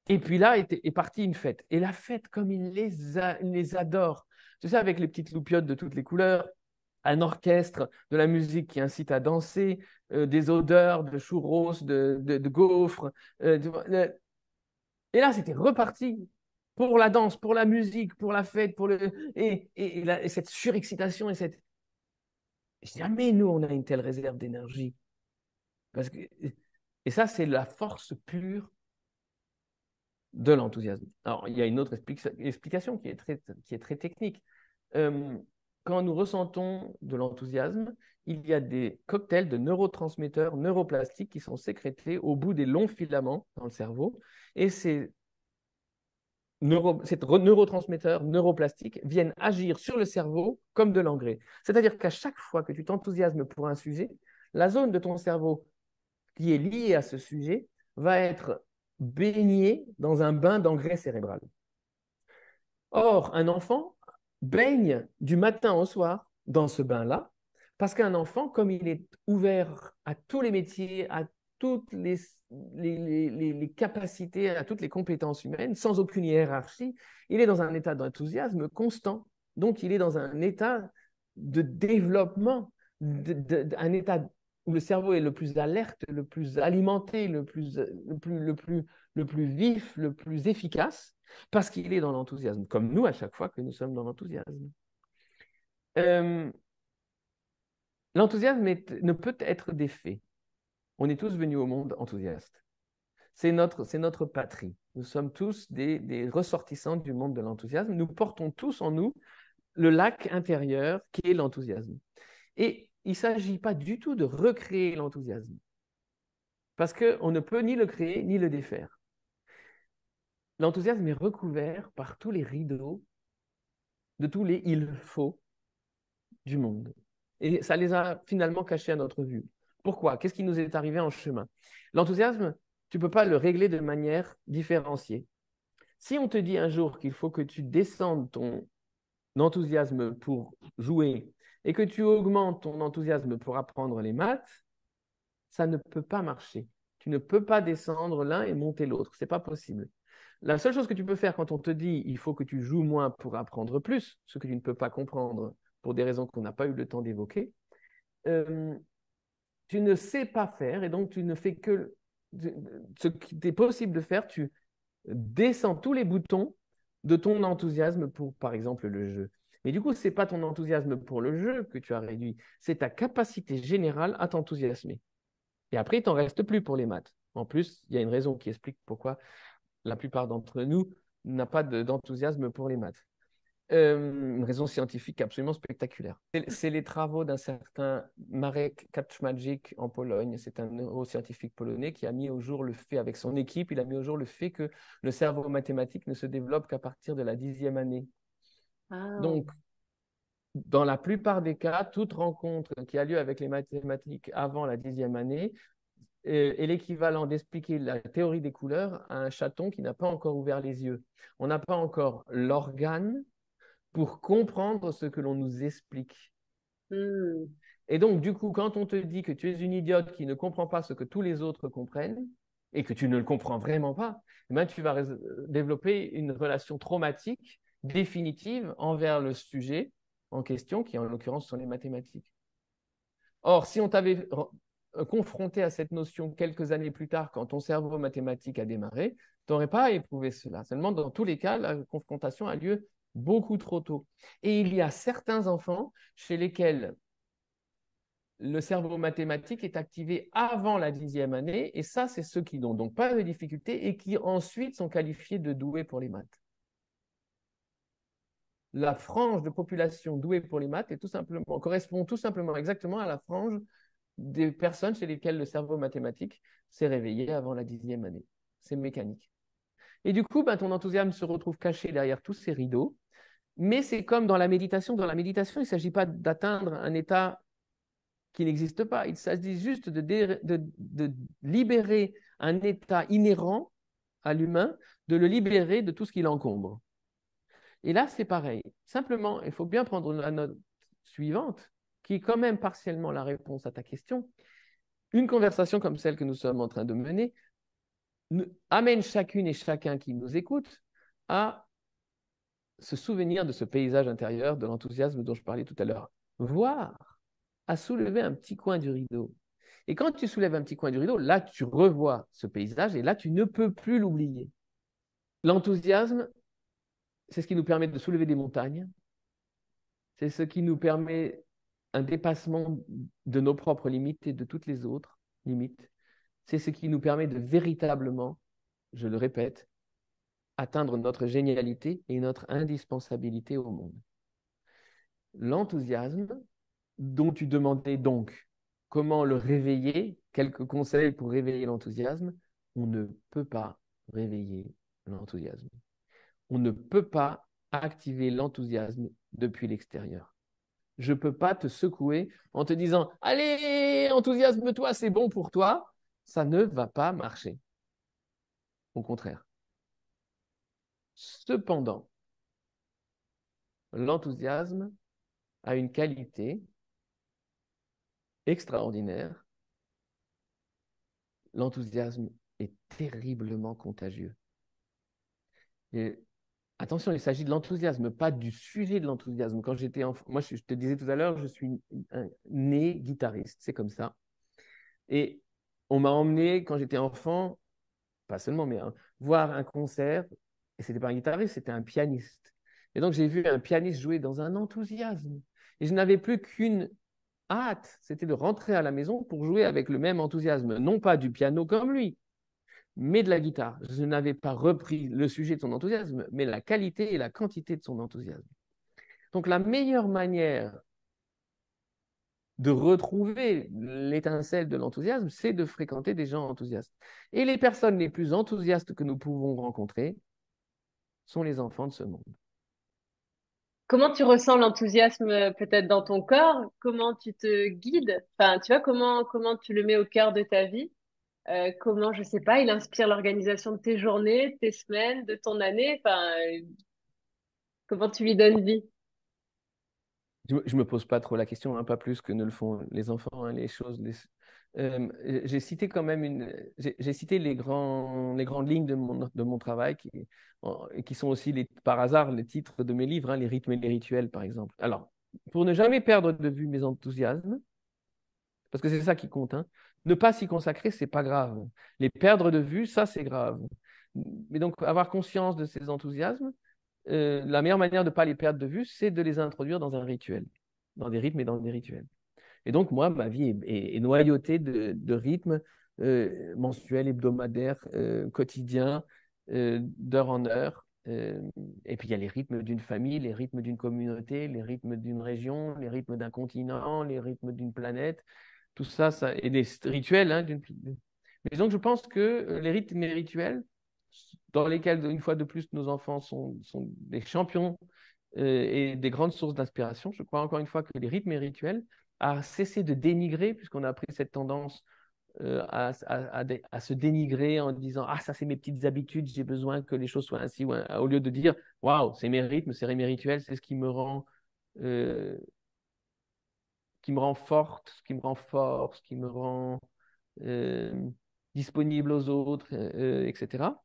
Et puis là est partie une fête. Et la fête, comme il les adore, tu sais, avec les petites loupiottes de toutes les couleurs, un orchestre, de la musique qui incite à danser, des odeurs de churros, de gaufres. Et là, c'était reparti pour la danse, pour la musique, pour la fête, et cette surexcitation jamais nous, on a une telle réserve d'énergie. Parce que, et ça, c'est la force pure de l'enthousiasme. Alors, il y a une autre explication qui est très technique. Euh, Quand nous ressentons de l'enthousiasme, il y a des cocktails de neurotransmetteurs neuroplastiques qui sont sécrétés au bout des longs filaments dans le cerveau. Et ces neurotransmetteurs neuroplastiques viennent agir sur le cerveau comme de l'engrais. C'est-à-dire qu'à chaque fois que tu t'enthousiasmes pour un sujet, la zone de ton cerveau qui est liée à ce sujet va être baigné dans un bain d'engrais cérébral. Or, un enfant baigne du matin au soir dans ce bain-là, parce qu'un enfant, comme il est ouvert à tous les métiers, à toutes les capacités, à toutes les compétences humaines, sans aucune hiérarchie, il est dans un état d'enthousiasme constant. Donc, il est dans un état de développement, un état où le cerveau est le plus alerte, le plus alimenté, le plus vif, le plus efficace, parce qu'il est dans l'enthousiasme, comme nous à chaque fois que nous sommes dans l'enthousiasme. L'enthousiasme ne peut être défait. On est tous venus au monde enthousiastes. C'est notre patrie. Nous sommes tous des ressortissants du monde de l'enthousiasme. Nous portons tous en nous le lac intérieur qui est l'enthousiasme. Et il ne s'agit pas du tout de recréer l'enthousiasme, parce qu'on ne peut ni le créer ni le défaire. L'enthousiasme est recouvert par tous les rideaux de tous les il faut du monde. Et ça les a finalement cachés à notre vue. Pourquoi? Qu'est-ce qui nous est arrivé en chemin? L'enthousiasme, tu ne peux pas le régler de manière différenciée. Si on te dit un jour qu'il faut que tu descendes ton enthousiasme pour jouer et que tu augmentes ton enthousiasme pour apprendre les maths, ça ne peut pas marcher. Tu ne peux pas descendre l'un et monter l'autre. Ce n'est pas possible. La seule chose que tu peux faire quand on te dit il faut que tu joues moins pour apprendre plus, ce que tu ne peux pas comprendre pour des raisons qu'on n'a pas eu le temps d'évoquer, tu ne sais pas faire et donc tu ne fais que ce qui est possible de faire, tu descends tous les boutons de ton enthousiasme pour, par exemple, le jeu. Mais du coup, ce n'est pas ton enthousiasme pour le jeu que tu as réduit, c'est ta capacité générale à t'enthousiasmer. Et après, il t'en reste plus pour les maths. En plus, il y a une raison qui explique pourquoi la plupart d'entre nous n'a pas d'enthousiasme pour les maths. Une raison scientifique absolument spectaculaire. C'est les travaux d'un certain Marek Kaczmarczyk en Pologne. C'est un neuroscientifique polonais qui a mis au jour le fait, avec son équipe, il a mis au jour le fait que le cerveau mathématique ne se développe qu'à partir de la 10e année. Ah. Donc, dans la plupart des cas, toute rencontre qui a lieu avec les mathématiques avant la 10e année est l'équivalent d'expliquer la théorie des couleurs à un chaton qui n'a pas encore ouvert les yeux. On n'a pas encore l'organe pour comprendre ce que l'on nous explique. Et donc, du coup, quand on te dit que tu es une idiote qui ne comprend pas ce que tous les autres comprennent, et que tu ne le comprends vraiment pas, eh bien, tu vas développer une relation traumatique définitive envers le sujet en question, qui en l'occurrence sont les mathématiques. Or, si on t'avait confronté à cette notion quelques années plus tard, quand ton cerveau mathématique a démarré, tu n'aurais pas éprouvé cela. Seulement, dans tous les cas, la confrontation a lieu beaucoup trop tôt. Et il y a certains enfants chez lesquels le cerveau mathématique est activé avant la 10e année, et ça, c'est ceux qui n'ont donc pas de difficultés et qui ensuite sont qualifiés de doués pour les maths. La frange de population douée pour les maths correspond tout simplement exactement à la frange des personnes chez lesquelles le cerveau mathématique s'est réveillé avant la 10e année. C'est mécanique. Et du coup, ton enthousiasme se retrouve caché derrière tous ces rideaux. Mais c'est comme dans la méditation. Dans la méditation, il ne s'agit pas d'atteindre un état qui n'existe pas. Il s'agit juste de libérer un état inhérent à l'humain, de le libérer de tout ce qui l'encombre. Et là, c'est pareil. Simplement, il faut bien prendre la note suivante, qui est quand même partiellement la réponse à ta question. Une conversation comme celle que nous sommes en train de mener amène chacune et chacun qui nous écoute à se souvenir de ce paysage intérieur, de l'enthousiasme dont je parlais tout à l'heure. Voire à soulever un petit coin du rideau. Et quand tu soulèves un petit coin du rideau, là, tu revois ce paysage et là, tu ne peux plus l'oublier. L'enthousiasme, c'est ce qui nous permet de soulever des montagnes. C'est ce qui nous permet un dépassement de nos propres limites et de toutes les autres limites. C'est ce qui nous permet de véritablement, je le répète, atteindre notre génialité et notre indispensabilité au monde. L'enthousiasme, dont tu demandais donc comment le réveiller, quelques conseils pour réveiller l'enthousiasme, on ne peut pas réveiller l'enthousiasme. On ne peut pas activer l'enthousiasme depuis l'extérieur. Je ne peux pas te secouer en te disant « Allez, enthousiasme-toi, c'est bon pour toi ». Ça ne va pas marcher. au contraire. Cependant, l'enthousiasme a une qualité extraordinaire. L'enthousiasme est terriblement contagieux. Et attention, il s'agit de l'enthousiasme, pas du sujet de l'enthousiasme. Quand j'étais enfant, moi je te disais tout à l'heure, je suis né guitariste, c'est comme ça. Et on m'a emmené quand j'étais enfant, pas seulement, mais voir un concert, et c'était pas un guitariste, c'était un pianiste. Et donc j'ai vu un pianiste jouer dans un enthousiasme. Et je n'avais plus qu'une hâte, c'était de rentrer à la maison pour jouer avec le même enthousiasme, non pas du piano comme lui, mais de la guitare. Je n'avais pas repris le sujet de son enthousiasme, mais la qualité et la quantité de son enthousiasme. Donc la meilleure manière de retrouver l'étincelle de l'enthousiasme, c'est de fréquenter des gens enthousiastes. Et les personnes les plus enthousiastes que nous pouvons rencontrer sont les enfants de ce monde. Comment tu ressens l'enthousiasme peut-être dans ton corps? Comment tu te guides? Enfin, tu vois, comment tu le mets au cœur de ta vie? Comment, je sais pas, il inspire l'organisation de tes journées, de tes semaines, de ton année? Enfin, comment tu lui donnes vie? Je ne me pose pas trop la question, hein, pas plus que ne le font les enfants, hein, les choses. J'ai cité quand même j'ai cité les grandes lignes de mon travail qui sont aussi par hasard les titres de mes livres, hein, les rythmes et les rituels, par exemple. Alors, pour ne jamais perdre de vue mes enthousiasmes, parce que c'est ça qui compte, hein, ne pas s'y consacrer, c'est pas grave. Les perdre de vue, ça, c'est grave. Mais donc, avoir conscience de ces enthousiasmes, la meilleure manière de ne pas les perdre de vue, c'est de les introduire dans un rituel, dans des rythmes et dans des rituels. Et donc, moi, ma vie est noyautée de rythmes mensuels, hebdomadaires, quotidiens, d'heure en heure. Et puis, il y a les rythmes d'une famille, les rythmes d'une communauté, les rythmes d'une région, les rythmes d'un continent, les rythmes d'une planète. Tout ça, et des rituels. Hein, mais donc, je pense que les rythmes et les rituels, dans lesquels, une fois de plus, nos enfants sont des champions et des grandes sources d'inspiration. Je crois encore une fois que les rythmes et rituels a cessé de dénigrer, puisqu'on a pris cette tendance à se dénigrer en disant ah, ça, c'est mes petites habitudes, j'ai besoin que les choses soient ainsi, au lieu de dire waouh, c'est mes rythmes, c'est mes rituels, c'est ce euh, qui me rend forte, ce qui me rend fort, ce qui me rend euh, disponible aux autres, etc.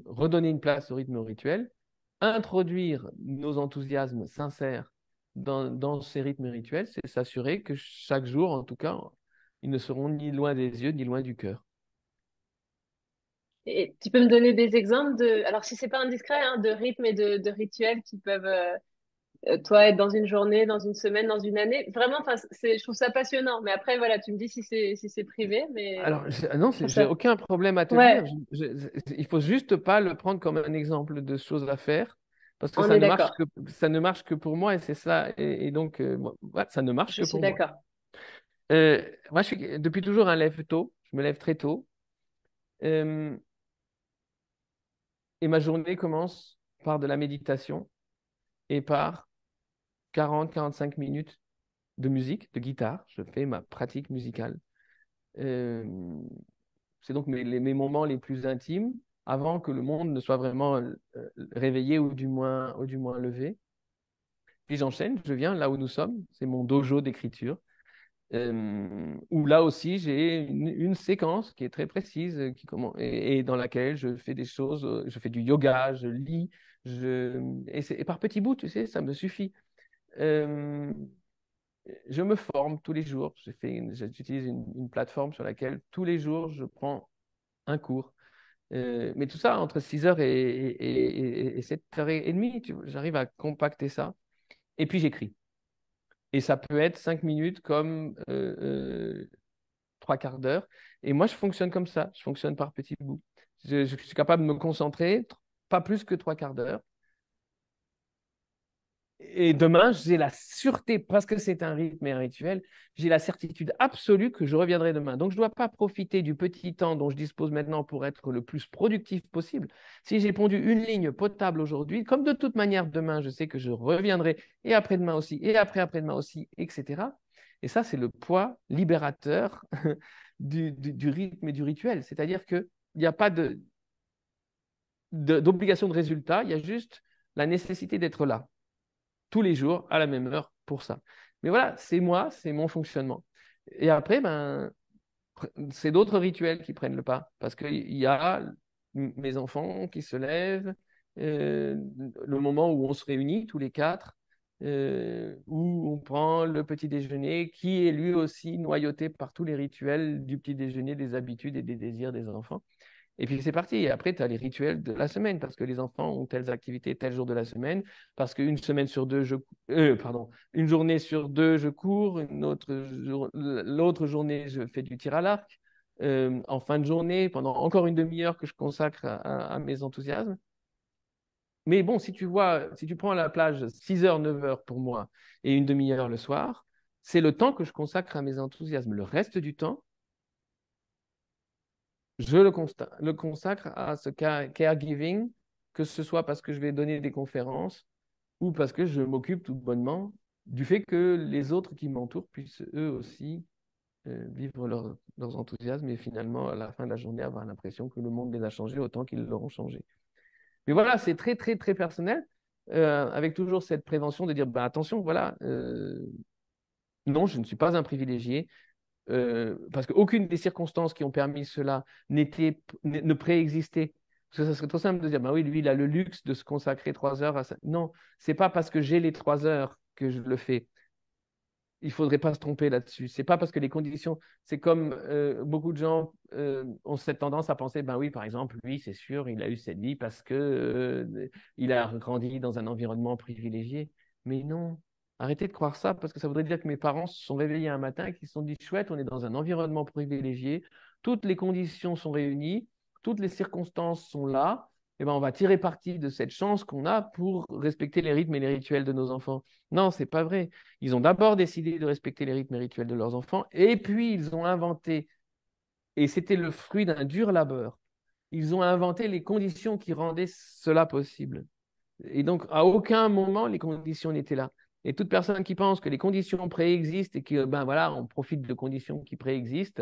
Redonner une place au rythme et au rituel, introduire nos enthousiasmes sincères dans ces rythmes et rituels, c'est s'assurer que chaque jour, en tout cas, ils ne seront ni loin des yeux, ni loin du cœur. Et tu peux me donner des exemples alors si c'est pas indiscret, hein, de rythmes et de rituels qui peuvent, toi, être dans une journée, dans une semaine, dans une année. Vraiment, enfin, je trouve ça passionnant. Mais après, voilà, tu me dis si c'est privé, mais Alors, non, je trouve j'ai ça. aucun problème à te le dire. Ouais, Il faut juste pas le prendre comme un exemple de choses à faire, parce que on est d'accord. ça ne marche que pour moi, et c'est ça. Et donc, ouais, ça ne marche Je que suis pour moi. d'accord. Moi, je suis depuis toujours un lève tôt. Je me lève très tôt. Euh, et ma journée commence par de la méditation et par 40-45 minutes de musique, de guitare. Je fais ma pratique musicale. Euh, c'est donc mes moments les plus intimes avant que le monde ne soit vraiment réveillé ou du moins levé. Puis j'enchaîne, je viens là où nous sommes, c'est mon dojo d'écriture, où là aussi j'ai une séquence qui est très précise et dans laquelle je fais des choses, je fais du yoga, je lis, et par petits bouts, tu sais, ça me suffit. Euh, je me forme tous les jours. J'utilise une plateforme sur laquelle tous les jours je prends un cours. Mais tout ça entre 6h et 7h30, j'arrive à compacter ça. Et puis j'écris. Et ça peut être 5 minutes comme 3 quarts d'heure. Et moi, je fonctionne comme ça. Je fonctionne par petits bouts. Je suis capable de me concentrer, pas plus que 3 quarts d'heure. Et demain, j'ai la sûreté, parce que c'est un rythme et un rituel, j'ai la certitude absolue que je reviendrai demain. Donc, je ne dois pas profiter du petit temps dont je dispose maintenant pour être le plus productif possible. Si j'ai pondu une ligne potable aujourd'hui, comme de toute manière, demain, je sais que je reviendrai, et après-demain aussi, et après-demain aussi, etc. Et ça, c'est le poids libérateur du rythme et du rituel. C'est-à-dire qu'il n'y a pas de d'obligation de résultat, il y a juste la nécessité d'être là, tous les jours, à la même heure, pour ça. Mais voilà, c'est moi, c'est mon fonctionnement. Et après, ben, c'est d'autres rituels qui prennent le pas, parce qu'il y a mes enfants qui se lèvent, euh, le moment où on se réunit tous les quatre, où on prend le petit déjeuner, qui est lui aussi noyauté par tous les rituels du petit déjeuner, des habitudes et des désirs des enfants. Et puis c'est parti. Et après, tu as les rituels de la semaine, parce que les enfants ont telles activités tel jour de la semaine, parce qu'une semaine sur deux, pardon, une journée sur deux, je cours, l'autre journée, je fais du tir à l'arc. En fin de journée, pendant encore une demi-heure que je consacre à mes enthousiasmes. Mais bon, si tu prends la plage 6 heures, 9 heures pour moi et une demi-heure le soir, c'est le temps que je consacre à mes enthousiasmes. Le reste du temps, je le consacre à ce caregiving, que ce soit parce que je vais donner des conférences ou parce que je m'occupe tout bonnement du fait que les autres qui m'entourent puissent eux aussi vivre leurs enthousiasmes et finalement, à la fin de la journée, avoir l'impression que le monde les a changés autant qu'ils l'auront changé. Mais voilà, c'est très, très, très personnel, avec toujours cette prévention de dire, bah, attention, voilà, non, je ne suis pas un privilégié, parce qu'aucune des circonstances qui ont permis cela ne préexistait. Parce que ça serait trop simple de dire, bah oui, lui, il a le luxe de se consacrer 3 heures à ça. Non, c'est pas parce que j'ai les 3 heures que je le fais. Il faudrait pas se tromper là-dessus. C'est pas parce que les conditions, c'est comme beaucoup de gens ont cette tendance à penser, ben oui, par exemple, lui, c'est sûr, il a eu cette vie parce que il a grandi dans un environnement privilégié. Mais non, arrêtez de croire ça parce que ça voudrait dire que mes parents se sont réveillés un matin et qu'ils se sont dit, chouette, on est dans un environnement privilégié, toutes les conditions sont réunies, toutes les circonstances sont là. Eh ben, on va tirer parti de cette chance qu'on a pour respecter les rythmes et les rituels de nos enfants. Non, c'est pas vrai. Ils ont d'abord décidé de respecter les rythmes et rituels de leurs enfants, et puis ils ont inventé, et c'était le fruit d'un dur labeur, ils ont inventé les conditions qui rendaient cela possible. Et donc, à aucun moment, les conditions n'étaient là. Et toute personne qui pense que les conditions préexistent et que, ben voilà, on profite de conditions qui préexistent,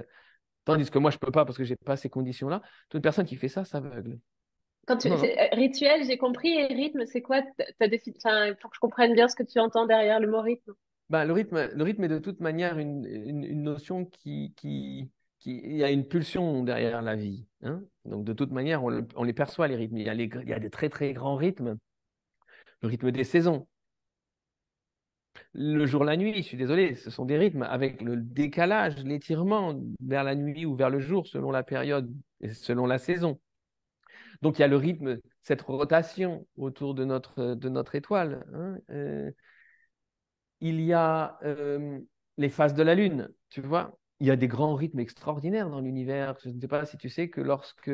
tandis que moi, je ne peux pas parce que je n'ai pas ces conditions-là, toute personne qui fait ça s'aveugle. Non, non. Rituel, j'ai compris, et rythme, c'est quoi enfin, il faut que je comprenne bien ce que tu entends derrière le mot rythme. Ben, le rythme est de toute manière une notion il y a une pulsion derrière la vie, hein. Donc, de toute manière, on les perçoit, les rythmes. Il y a des très, très grands rythmes. Le rythme des saisons. Le jour, la nuit, je suis désolé, ce sont des rythmes avec le décalage, l'étirement vers la nuit ou vers le jour, selon la période et selon la saison. Donc, il y a le rythme, cette rotation autour de notre étoile, hein. Il y a les phases de la Lune, tu vois. Il y a des grands rythmes extraordinaires dans l'univers. Je ne sais pas si tu sais que lorsque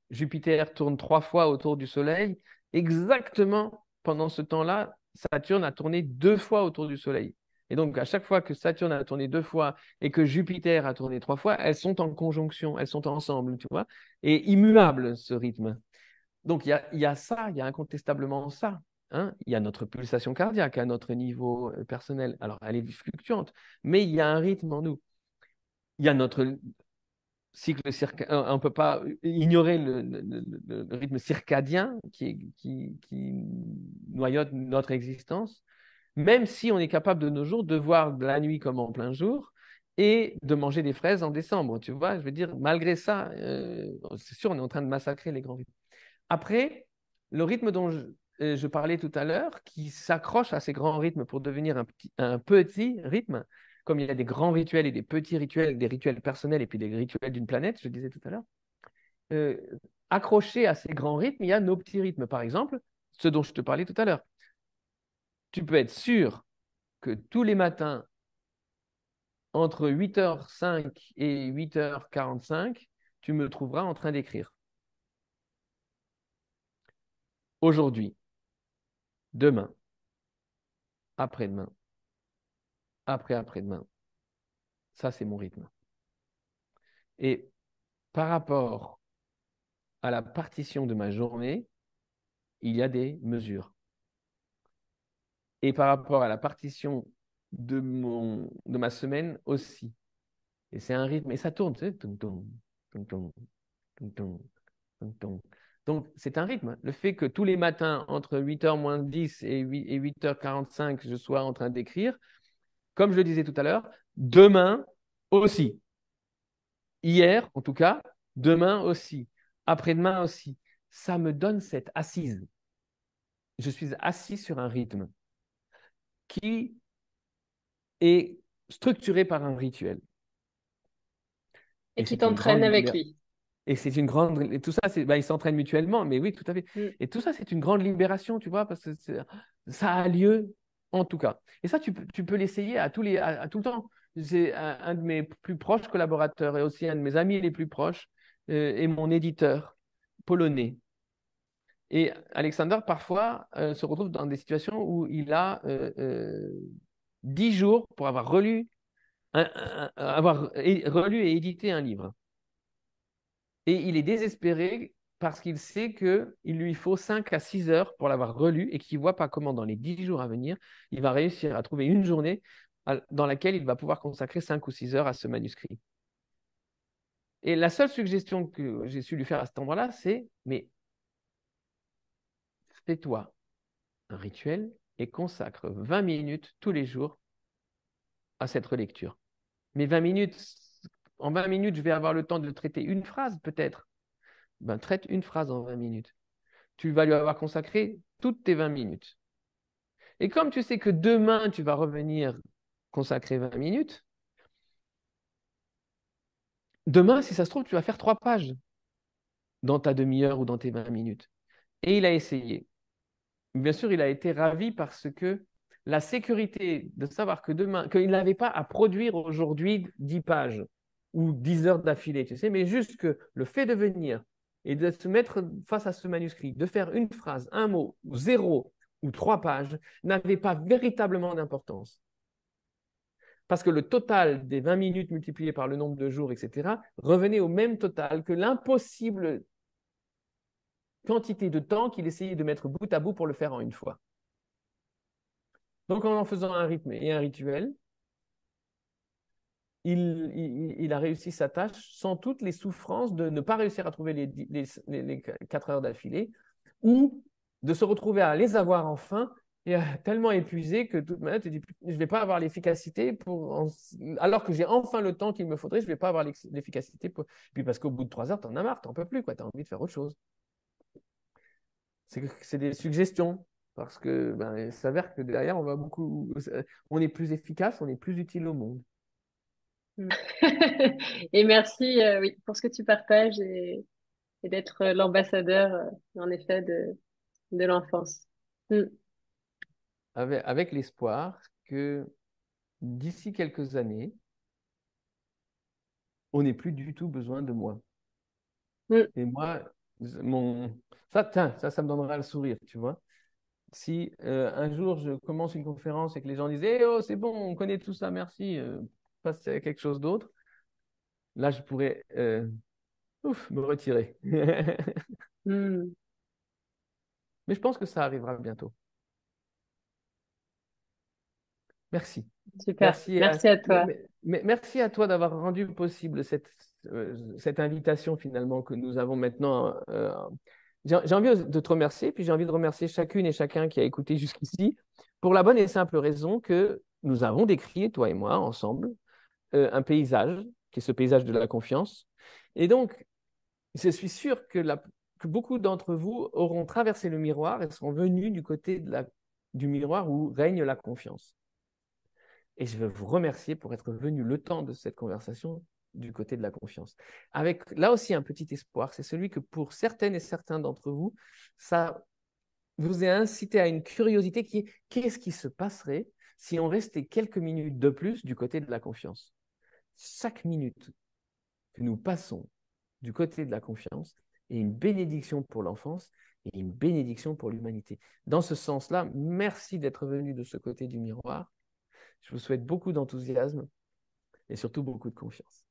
Jupiter tourne 3 fois autour du Soleil, exactement pendant ce temps-là, Saturne a tourné 2 fois autour du Soleil. Et donc, à chaque fois que Saturne a tourné 2 fois et que Jupiter a tourné 3 fois, elles sont en conjonction, elles sont ensemble, tu vois. Et immuable, ce rythme. Donc, il y a ça, il y a incontestablement ça, hein. Il y a notre pulsation cardiaque à notre niveau personnel. Alors, elle est fluctuante, mais il y a un rythme en nous. Il y a notre cycle circadien. On ne peut pas ignorer le rythme circadien qui noyote notre existence, même si on est capable de nos jours de voir la nuit comme en plein jour et de manger des fraises en décembre. Tu vois, je veux dire, malgré ça, c'est sûr, on est en train de massacrer les grands rythmes. Après, le rythme dont je parlais tout à l'heure, qui s'accroche à ces grands rythmes pour devenir un petit rythme, comme il y a des grands rituels et des petits rituels, des rituels personnels et puis des rituels d'une planète, je disais tout à l'heure, euh, accroché à ces grands rythmes, il y a nos petits rythmes. Par exemple, ce dont je te parlais tout à l'heure. Tu peux être sûr que tous les matins, entre 8h05 et 8h45, tu me trouveras en train d'écrire. Aujourd'hui, demain, après-demain, après-après-demain. Ça, c'est mon rythme. Et par rapport à la partition de ma journée, il y a des mesures. Et par rapport à la partition de ma semaine aussi. Et c'est un rythme, et ça tourne, tu sais, tum, tum, tum, tum, tum, tum, tum, tum. Donc, c'est un rythme. Le fait que tous les matins, entre 8h moins 10 et 8h45, je sois en train d'écrire, comme je le disais tout à l'heure, demain aussi. Hier, en tout cas, demain aussi. Après-demain aussi. Ça me donne cette assise. Je suis assis sur un rythme qui est structuré par un rituel. Et Et qui c'est une t'entraîne grande avec liberté. lui. Et c'est une grande. Et tout ça, ils s'entraînent mutuellement, mais oui, tout à fait. Mm. Et tout ça, c'est une grande libération, tu vois, parce que ça a lieu en tout cas. Et ça, tu peux l'essayer à tout le temps. C'est un de mes plus proches collaborateurs et aussi un de mes amis les plus proches est mon éditeur polonais. Et Alexander, parfois, se retrouve dans des situations où il a 10 jours pour avoir relu et édité un livre. Et il est désespéré parce qu'il sait qu'il lui faut 5 à 6 heures pour l'avoir relu et qu'il ne voit pas comment, dans les 10 jours à venir, il va réussir à trouver une journée dans laquelle il va pouvoir consacrer 5 ou 6 heures à ce manuscrit. Et la seule suggestion que j'ai su lui faire à cet endroit-là, c'est mais fais-toi un rituel et consacre 20 minutes tous les jours à cette relecture. Mais 20 minutes, en 20 minutes, je vais avoir le temps de traiter une phrase peut-être. Ben, traite une phrase en 20 minutes. Tu vas lui avoir consacré toutes tes 20 minutes. Et comme tu sais que demain, tu vas revenir consacrer 20 minutes, demain, si ça se trouve, tu vas faire 3 pages dans ta demi-heure ou dans tes 20 minutes. Et il a essayé. Bien sûr, il a été ravi parce que la sécurité de savoir que demain, qu'il n'avait pas à produire aujourd'hui 10 pages ou 10 heures d'affilée, tu sais, mais juste que le fait de venir et de se mettre face à ce manuscrit, de faire une phrase, un mot, 0 ou 3 pages, n'avait pas véritablement d'importance. Parce que le total des 20 minutes multiplié par le nombre de jours, etc., revenait au même total que l'impossible quantité de temps qu'il essayait de mettre bout à bout pour le faire en une fois. Donc, en faisant un rythme et un rituel, il a réussi sa tâche sans toutes les souffrances de ne pas réussir à trouver les 4 heures d'affilée ou de se retrouver à les avoir enfin et tellement épuisé que toute manière, tu dis, je ne vais pas avoir l'efficacité alors que j'ai enfin le temps qu'il me faudrait, je ne vais pas avoir l'efficacité. Puis parce qu'au bout de 3 heures, tu en as marre, tu n'en peux plus, tu as envie de faire autre chose. C'est des suggestions parce que il s'avère que derrière, on est plus efficace, on est plus utile au monde. Et merci, oui, pour ce que tu partages et d'être l'ambassadeur, en effet, de l'enfance. Mm. Avec l'espoir que d'ici quelques années, on n'ait plus du tout besoin de moi. Mm. Et moi, ça me donnera le sourire, tu vois. Si un jour je commence une conférence et que les gens disent eh oh, c'est bon, on connaît tout ça, merci, passe à quelque chose d'autre, là je pourrais me retirer. Mm. Mais je pense que ça arrivera bientôt. Merci. Super. Merci Merci à toi. merci à toi d'avoir rendu possible cette invitation finalement que nous avons maintenant. J'ai envie de te remercier, puis j'ai envie de remercier chacune et chacun qui a écouté jusqu'ici, pour la bonne et simple raison que nous avons décrit, toi et moi, ensemble, un paysage, qui est ce paysage de la confiance. Et donc, je suis sûr que beaucoup d'entre vous auront traversé le miroir et seront venus du côté du miroir où règne la confiance. Et je veux vous remercier pour être venu le temps de cette conversation du côté de la confiance. Avec là aussi un petit espoir, c'est celui que pour certaines et certains d'entre vous, ça vous a incité à une curiosité qui est qu'est-ce qui se passerait si on restait quelques minutes de plus du côté de la confiance. Chaque minute que nous passons du côté de la confiance est une bénédiction pour l'enfance et une bénédiction pour l'humanité. Dans ce sens-là, merci d'être venu de ce côté du miroir. Je vous souhaite beaucoup d'enthousiasme et surtout beaucoup de confiance.